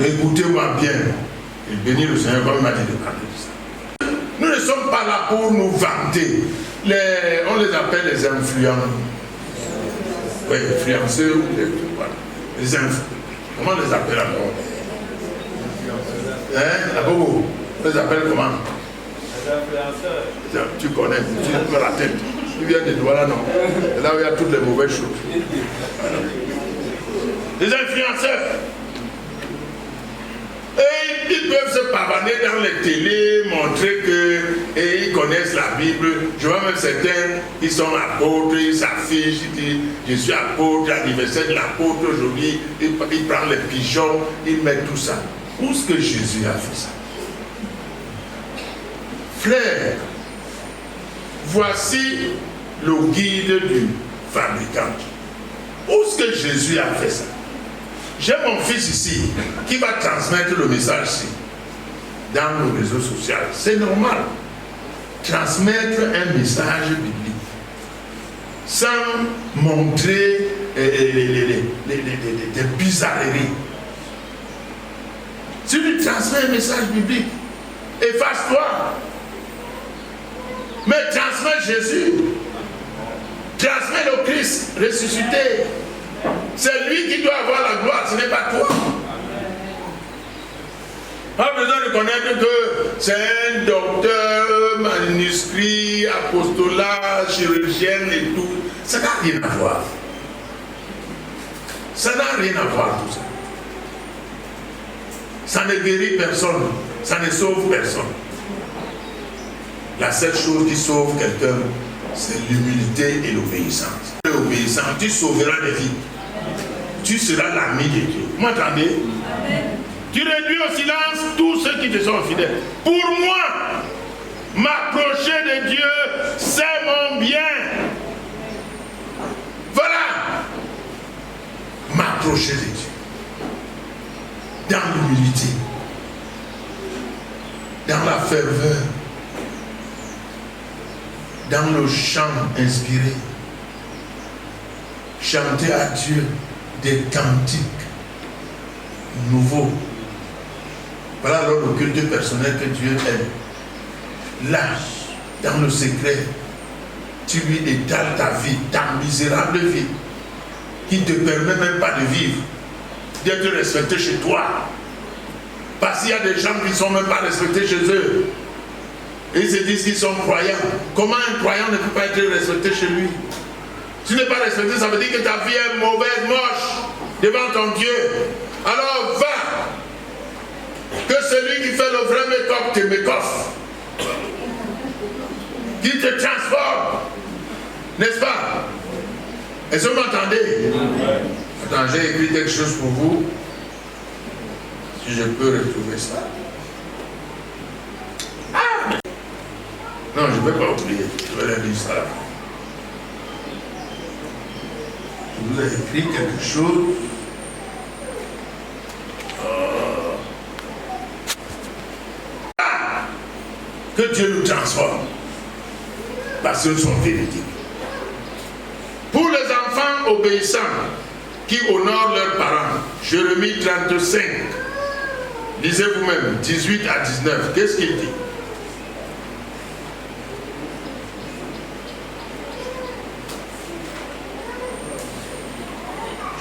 Écoutez-moi bien. Et bénis le Seigneur comme il m'a dit de parler de ça. Nous ne sommes pas là pour nous vanter. On les appelle les influents. Oui, influenceurs. Voilà. Les influents. Comment on les appelle alors? Hein? Abobo, on les appelle comment? Les influenceurs. Tu connais, tu me la tête. Tu viens de Douala, non? Et là où il y a toutes les mauvaises choses. Voilà. Les influenceurs. Et ils peuvent se pavaner dans les télés, montrer qu'ils connaissent la Bible. Je vois même certains qui sont apôtres, ils s'affichent, ils disent je suis apôtre, l'anniversaire de l'apôtre aujourd'hui, ils prennent les pigeons, ils mettent tout ça. Où est-ce que Jésus a fait ça? Frère, voici le guide du fabricant. Où est-ce que Jésus a fait ça? J'ai mon fils ici qui va transmettre le message ici, dans nos réseaux sociaux. C'est normal. Transmettre un message biblique sans montrer des bizarreries. Si tu transmets un message biblique, efface-toi. Mais transmets Jésus. Transmets le Christ ressuscité. C'est lui qui doit avoir la gloire, ce n'est pas toi. Pas besoin de connaître que c'est un docteur, manuscrit, apostolat, chirurgien et tout. Ça n'a rien à voir. Ça n'a rien à voir tout ça. Ça ne guérit personne, ça ne sauve personne. La seule chose qui sauve quelqu'un, c'est l'humilité et l'obéissance. L'obéissance, tu sauveras des vies. Tu seras l'ami de Dieu. Vous m'entendez? Tu réduis au silence tous ceux qui te sont fidèles. Pour moi, m'approcher de Dieu, c'est mon bien. Voilà. M'approcher de Dieu. Dans l'humilité. Dans la ferveur. Dans le chant inspiré. Chanter à Dieu des cantiques nouveaux. Voilà alors le culte personnel que Dieu aime. Là, dans le secret, tu lui étales ta vie, ta misérable vie, qui ne te permet même pas de vivre, d'être respecté chez toi. Parce qu'il y a des gens qui ne sont même pas respectés chez eux. Et ils se disent qu'ils sont croyants. Comment un croyant ne peut pas être respecté chez lui? Si tu n'es pas respecté, ça veut dire que ta vie est mauvaise, moche, devant ton Dieu. Alors va. Que celui qui fait le vrai make-up te make-off. Qui te transforme. N'est-ce pas? Est-ce que vous m'entendez? Attends, j'ai écrit quelque chose pour vous. Si je peux retrouver ça. Ah! Non, je ne vais pas oublier. Je vais lire ça. Je vous ai écrit quelque chose. Que Dieu nous transforme. Parce qu'ils sont véridiques. Pour les enfants obéissants qui honorent leurs parents, Jérémie 35, lisez vous-même, 18 à 19, qu'est-ce qu'il dit?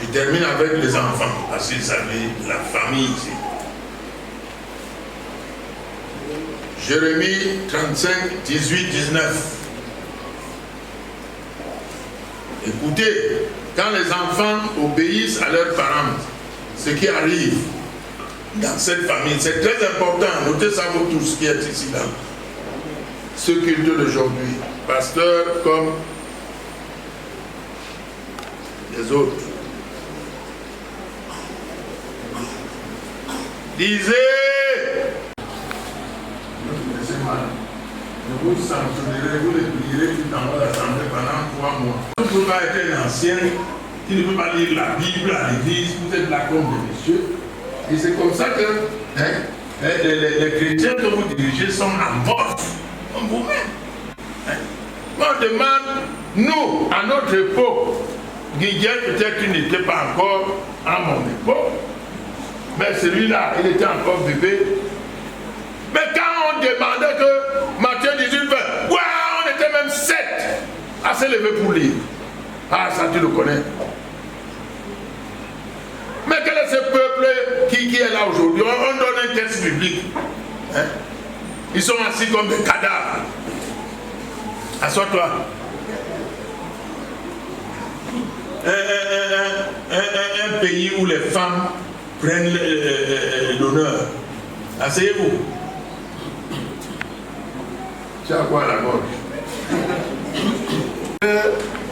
Je termine avec les enfants, parce qu'ils avaient la famille ici. Jérémie 35, 18, 19. Écoutez, quand les enfants obéissent à leurs parents, ce qui arrive dans cette famille, c'est très important. Notez ça vous tous qui êtes ici là. Ce culte d'aujourd'hui, pasteur comme les autres. Lisez. Vous sanctionnerez, vous les plierez tout dans l'assemblée pendant 3 mois. Vous ne pouvez pas être un ancien qui ne peut pas lire la Bible à l'église, vous êtes là comme des messieurs. Et c'est comme ça que les chrétiens que vous dirigez sont en mort, comme vous-même. On demande, nous, à notre époque, Guillaume peut-être qu'il n'était pas encore à mon époque, mais celui-là, il était encore bébé. Mais quand on demandait que Matthieu 18 fait, ouais, on était même 7 à se lever pour lire. Ah, ça tu le connais. Mais quel est ce peuple là aujourd'hui, on donne un texte biblique. Hein? Ils sont assis comme des cadavres. Assois-toi. Un pays où les femmes prennent l'honneur. Asseyez-vous. Tu as quoi à la gorge?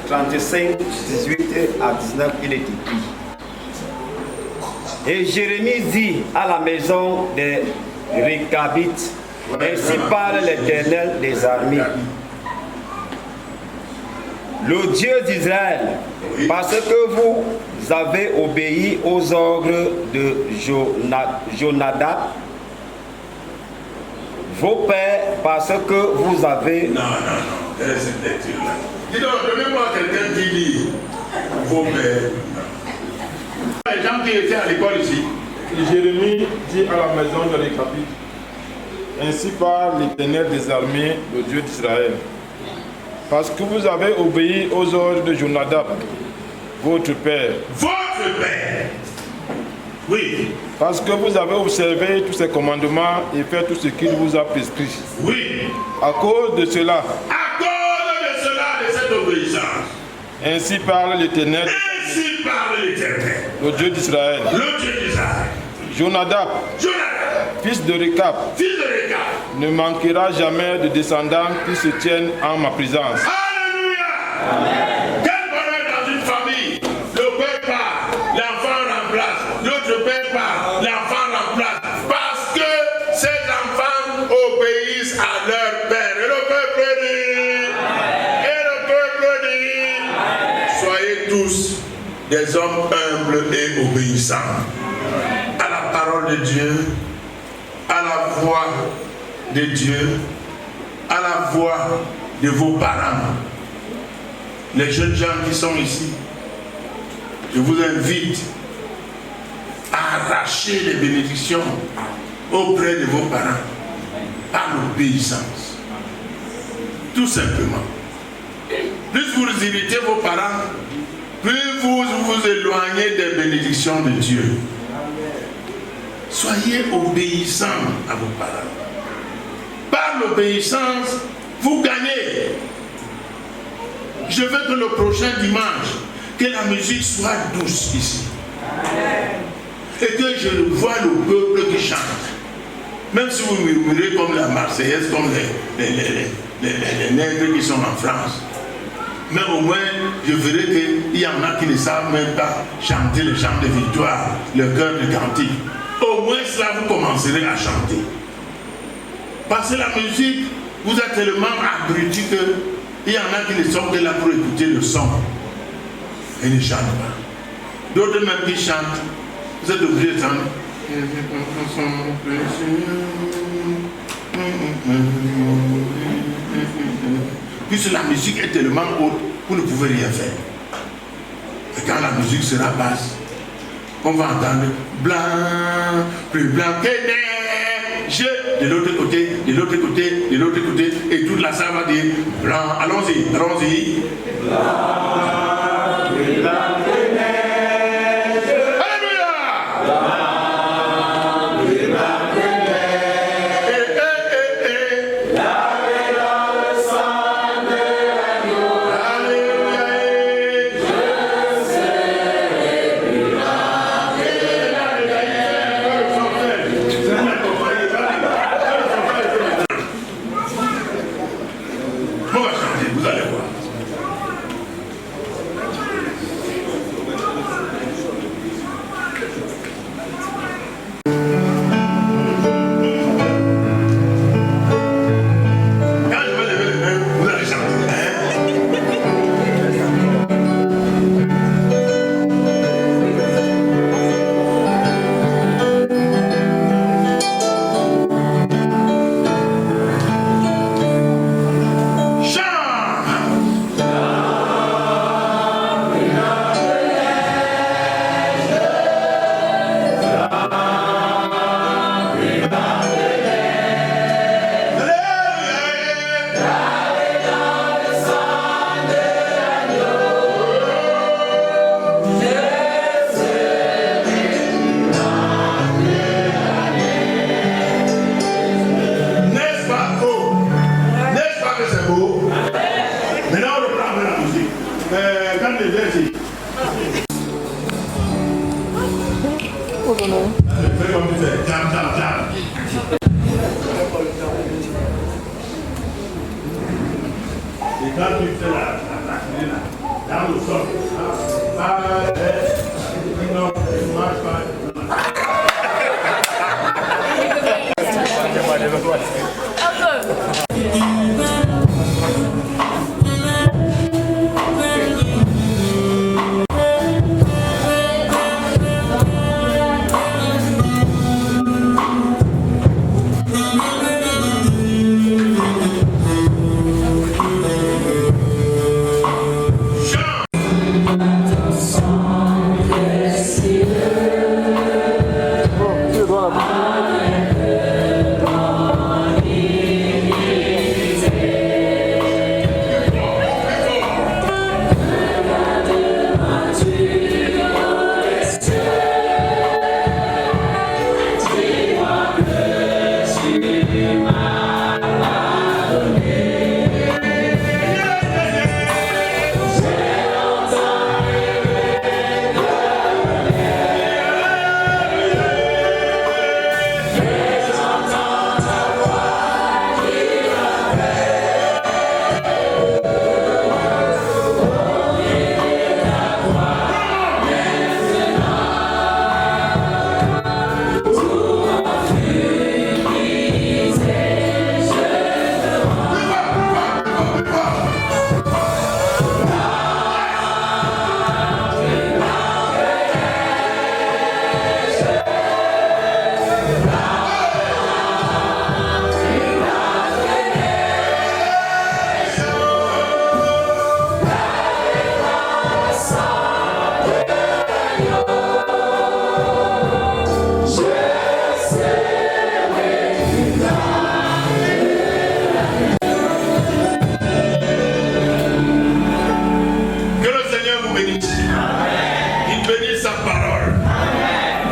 35, 18 à 19, il est écrit. Et Jérémie dit à la maison des Récabites, ainsi parle l'Éternel des armées, le Dieu d'Israël, parce que vous avez obéi aux ordres de Jonadab, vos pères, parce que vous avez... Non. Quelle est cette lecture-là? Dis donc, donnez-moi quelqu'un qui lit vos pères. Les gens qui étaient à l'école ici. Jérémie dit à la maison de Récapite, ainsi parle l'Éternel des armées, le Dieu d'Israël. Parce que vous avez obéi aux ordres de Jonadab, votre père. Votre père? Oui. Parce que vous avez observé tous ses commandements et fait tout ce qu'il vous a prescrit. Oui. À cause de cela. À cause de cela, de cette obéissance. Ainsi parle l'Éternel. Ainsi parle l'Éternel. Le Dieu d'Israël. Le Dieu d'Israël. Jonadab, Fils de Récap, ne manquera jamais de descendants qui se tiennent en ma présence. Alléluia. Amen. Quel bonheur dans une famille. Le père part, l'enfant remplace. L'autre père part, l'enfant remplace. Parce que ces enfants obéissent à leur père. Et le peuple dit. Et le peuple dit. Soyez tous des hommes humbles et obéissants à la parole de Dieu, à la voix de Dieu, à la voix de vos parents. Les jeunes gens qui sont ici, je vous invite à arracher les bénédictions auprès de vos parents par l'obéissance. Tout simplement. Plus vous irritez vos parents, plus vous vous éloignez des bénédictions de Dieu. Soyez obéissants à vos parents. Par l'obéissance, vous gagnez. Je veux que le prochain dimanche, que la musique soit douce ici. Et que je vois le peuple qui chante. Même si vous murmurez comme la Marseillaise, comme les nègres qui sont en France. Mais au moins, je verrai qu'il y en a qui ne savent même pas chanter le chant de victoire, le cœur de cantique. Au moins cela, vous commencerez à chanter. Parce que la musique vous a tellement abruti qu'il y en a qui ne sont que là pour écouter le son. Et ne chantent pas. D'autres même qui chantent, vous êtes obligés de chanter. Puisque la musique est tellement haute, vous ne pouvez rien faire. Et quand la musique sera basse, on va entendre blanc, plus blanc que neige. De l'autre côté, de l'autre côté, de l'autre côté, et toute la salle va dire blanc. Allons-y, allons-y. Blanc, plus blanc que neige. Alléluia. Blanc, plus blanc que neige. Lavé dans le sang de l'agneau. Alléluia. Je serai plus blanc que la neige. On va chanter, vous allez voir. quand tu fais la clé là, dans le sol, non, ne marche pas.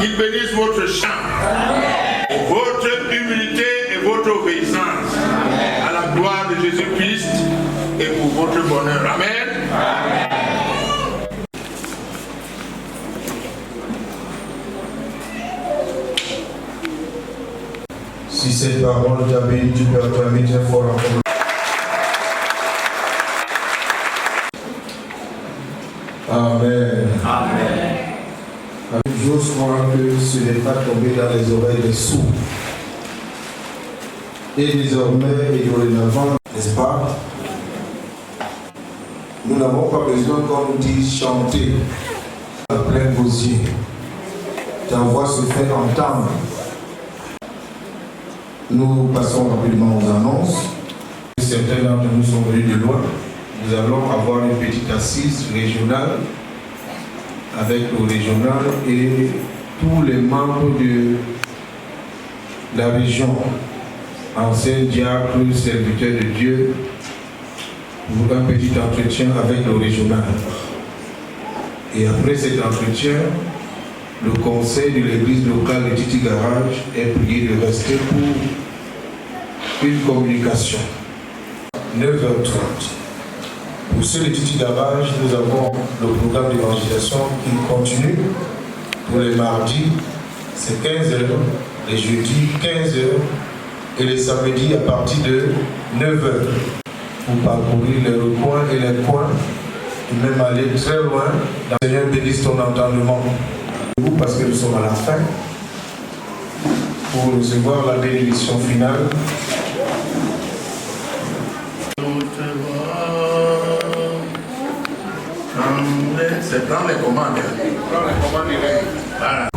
Il bénisse votre chant, votre humilité et votre obéissance à la gloire de Jésus-Christ et pour votre bonheur. Amen. Si cette parole t'habite, tu peux acclamer très fort encore. Amen. Amen. J'ose croire que ce n'est pas tombé dans les oreilles des sourds. Et désormais et dorénavant, n'est-ce pas? Nous n'avons pas besoin qu'on nous dise chanter à plein gosier. Ta voix se fait entendre. Nous passons rapidement aux annonces. Certains d'entre nous sont venus de loin. Nous allons avoir une petite assise régionale avec le régional et tous les membres de la région, anciens diacres, serviteurs de Dieu, pour un petit entretien avec le régional. Et après cet entretien, le conseil de l'église locale de Titi Garage est prié de rester pour une communication. 9h30. Pour ceux de Titi Garage, nous avons le programme d'évangélisation qui continue. Pour les mardis, c'est 15h, les jeudis, 15h, et les samedis à partir de 9h. Pour parcourir les recoins et les coins, et même aller très loin. Le Seigneur bénisse ton entendement. Parce que nous sommes à la fin, pour recevoir la bénédiction finale. C'est prendre les commandes. Prendre les commandes direct. Voilà.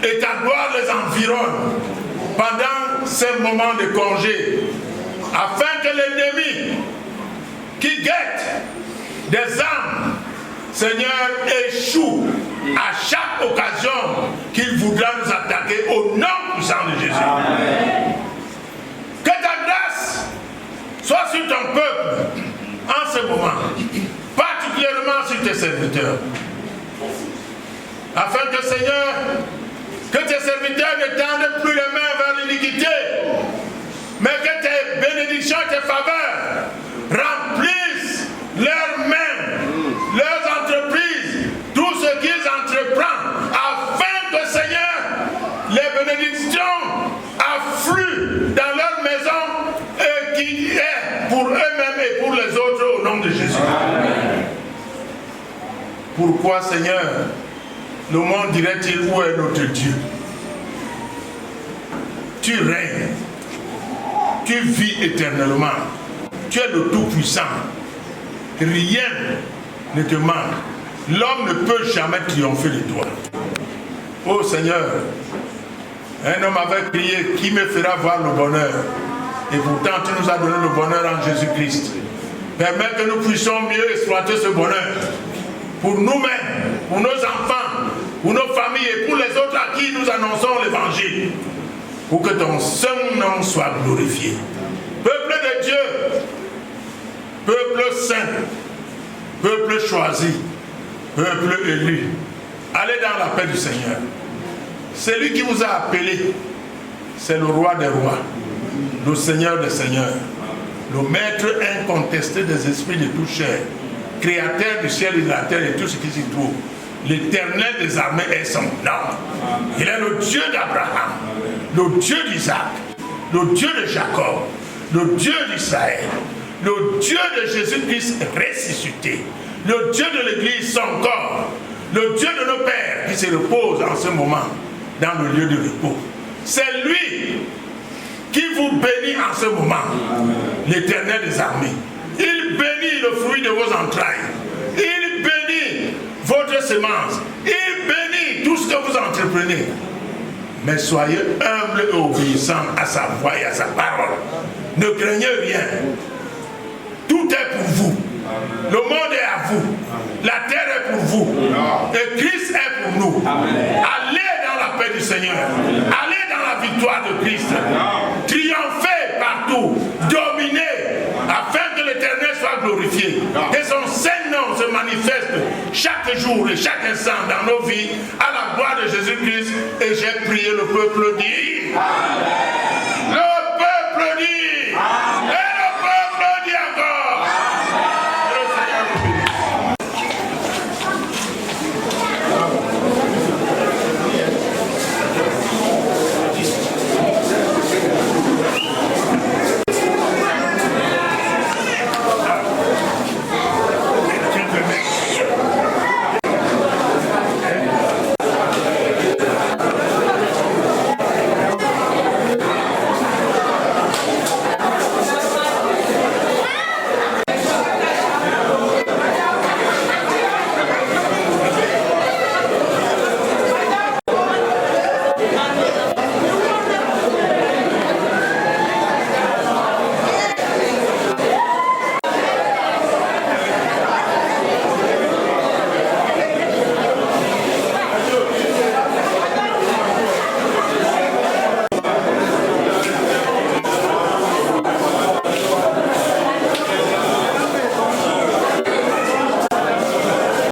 Et ta gloire les environne pendant ces moments de congé, afin que l'ennemi qui guette des âmes, Seigneur, échoue à chaque occasion qu'il voudra nous attaquer au nom puissant de Jésus. Amen. Que ta grâce soit sur ton peuple en ce moment, particulièrement sur tes serviteurs, afin que, Seigneur, que tes serviteurs ne tendent plus les mains vers l'iniquité, mais que tes bénédictions et tes faveurs remplissent leurs mains, leurs entreprises, tout ce qu'ils entreprennent, afin que, Seigneur, les bénédictions affluent dans leur maison et qui est pour eux-mêmes et pour les autres au nom de Jésus. Amen. Pourquoi, Seigneur, le monde dirait-il, où est notre Dieu? Tu règnes, tu vis éternellement, tu es le Tout-Puissant, rien ne te manque, l'homme ne peut jamais triompher de toi. Oh Seigneur, un homme avait crié, qui me fera voir le bonheur? Et pourtant tu nous as donné le bonheur en Jésus-Christ. Permets que nous puissions mieux exploiter ce bonheur pour nous-mêmes, pour nos enfants, pour nos familles et pour les autres à qui nous annonçons l'évangile, pour que ton saint nom soit glorifié. Peuple de Dieu, peuple saint, peuple choisi, peuple élu, allez dans la paix du Seigneur. C'est lui qui vous a appelé, c'est le roi des rois, le Seigneur des seigneurs, le maître incontesté des esprits de toute chair, créateur du ciel et de la terre et tout ce qui s'y trouve. L'Éternel des armées est son nom. Il est le Dieu d'Abraham, le Dieu d'Isaac, le Dieu de Jacob, le Dieu d'Israël, le Dieu de Jésus-Christ ressuscité, le Dieu de l'Église, son corps, le Dieu de nos pères qui se repose en ce moment dans le lieu de repos. C'est lui qui vous bénit en ce moment, l'Éternel des armées. Il bénit le fruit de vos entrailles. Il bénit votre semence. Il bénit tout ce que vous entreprenez. Mais soyez humbles et obéissants à sa voix et à sa parole. Ne craignez rien. Tout est pour vous. Le monde est à vous. La terre est pour vous. Et Christ est pour nous. Allez dans la paix du Seigneur. Allez dans la victoire de Christ. Triomphez partout. Dominez. Afin que l'Éternel soit glorifié. Que son Saint-Nom se manifeste chaque jour et chaque instant dans nos vies à la gloire de Jésus-Christ. Et j'ai prié, le peuple dit Amen.